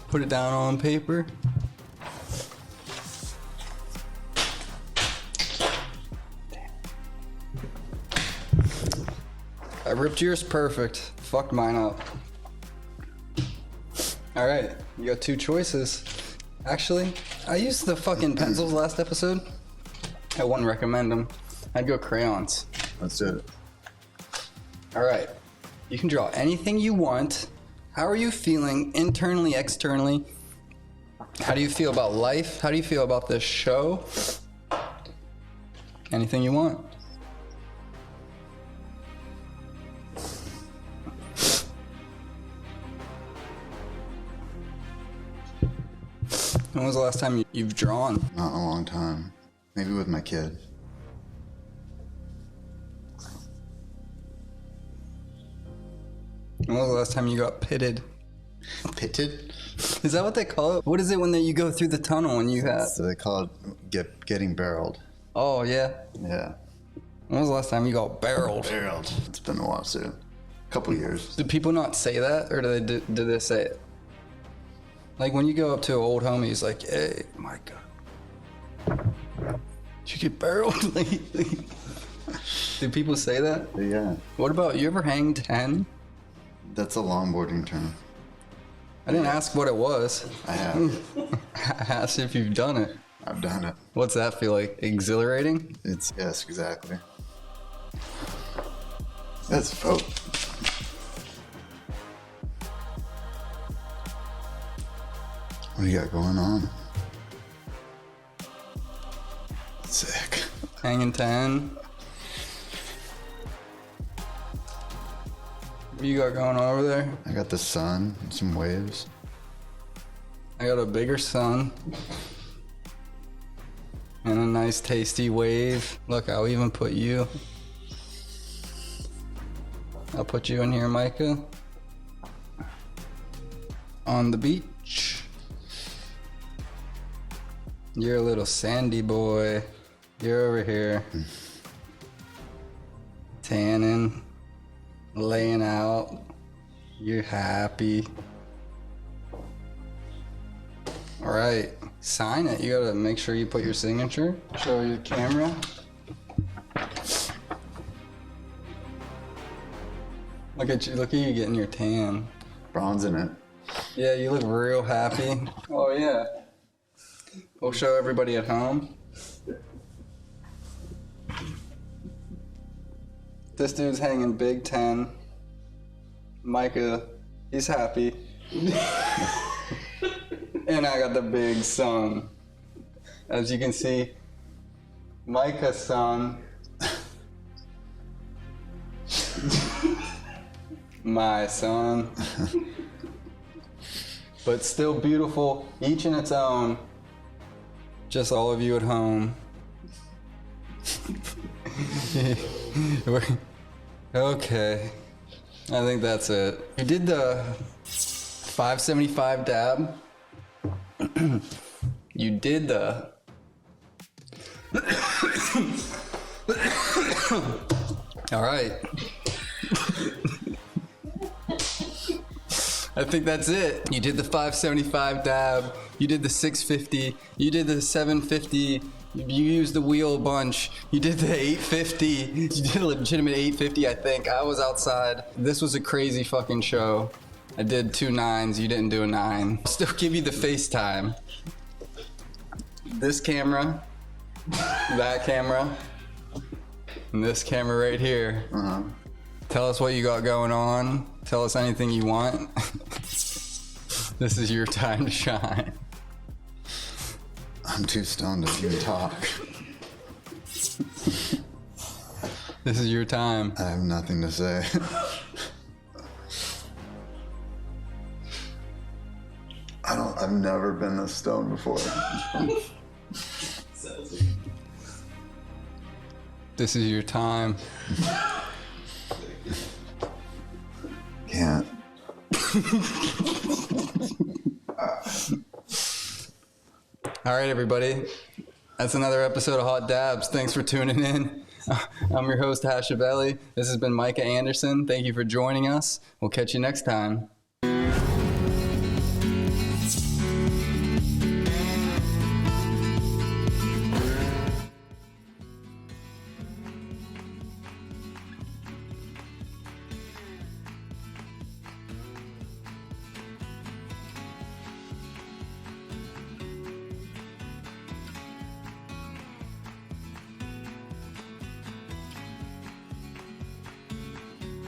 Put it down on paper. I ripped yours perfect. Fucked mine up. Alright, you got two choices. Actually, I used the fucking pencils last episode. I wouldn't recommend them. I'd go crayons. Let's do it. Alright, you can draw anything you want. How are you feeling internally, externally? How do you feel about life? How do you feel about this show? Anything you want. When was the last time you've drawn? Not in a long time. Maybe with my kid. When was the last time you got pitted? Pitted? Is that what they call it? What is it when you go through the tunnel and you have... So they call it getting barreled. Oh, yeah. Yeah. When was the last time you got barreled? Barreled. It's been a while too. Couple years. Do people not say that, or do they say it? Like when you go up to an old homie, he's like, "Hey, Micah, did you get barreled lately?" Do people say that? Yeah. What about, you ever hang 10? That's a longboarding term. I didn't ask what it was. I have. I asked if you've done it. I've done it. What's that feel like? Exhilarating? It's, yes, exactly. That's folk. What do you got going on? Sick. Hanging 10. What you got going on over there? I got the sun and some waves. I got a bigger sun. And a nice tasty wave. Look, I'll even put you. I'll put you in here, Micah. On the beach. You're a little sandy boy. You're over here. Tanning. Laying out. You're happy. Alright. Sign it. You gotta make sure you put your signature. Show your camera. Look at you getting your tan. Bronze in it. Yeah, you look real happy. Oh yeah. We'll show everybody at home. This dude's hanging Big 10. Micah, he's happy. And I got the big sun. As you can see, Micah's son. My son. But still beautiful, each in its own. Just all of you at home. Okay. I think that's it. You did the 575 dab. You did the... All right. I think that's it. You did the 575 dab. You did the 650. You did the 750 You used the wheel a bunch. You did the 850. You did a legitimate 850, I think. I was outside. This was a crazy fucking show. I did 2 9s. You didn't do a 9. I'll still give you the FaceTime. This camera, that camera, and this camera right here. Tell us what you got going on. Tell us anything you want. This is your time to shine. I'm too stoned to even talk. This is your time. I have nothing to say. I've never been this stoned before. This is your time. Can't. All right, everybody. That's another episode of Hot Dabs. Thanks for tuning in. I'm your host, Hashabeli. This has been Micah Anderson. Thank you for joining us. We'll catch you next time.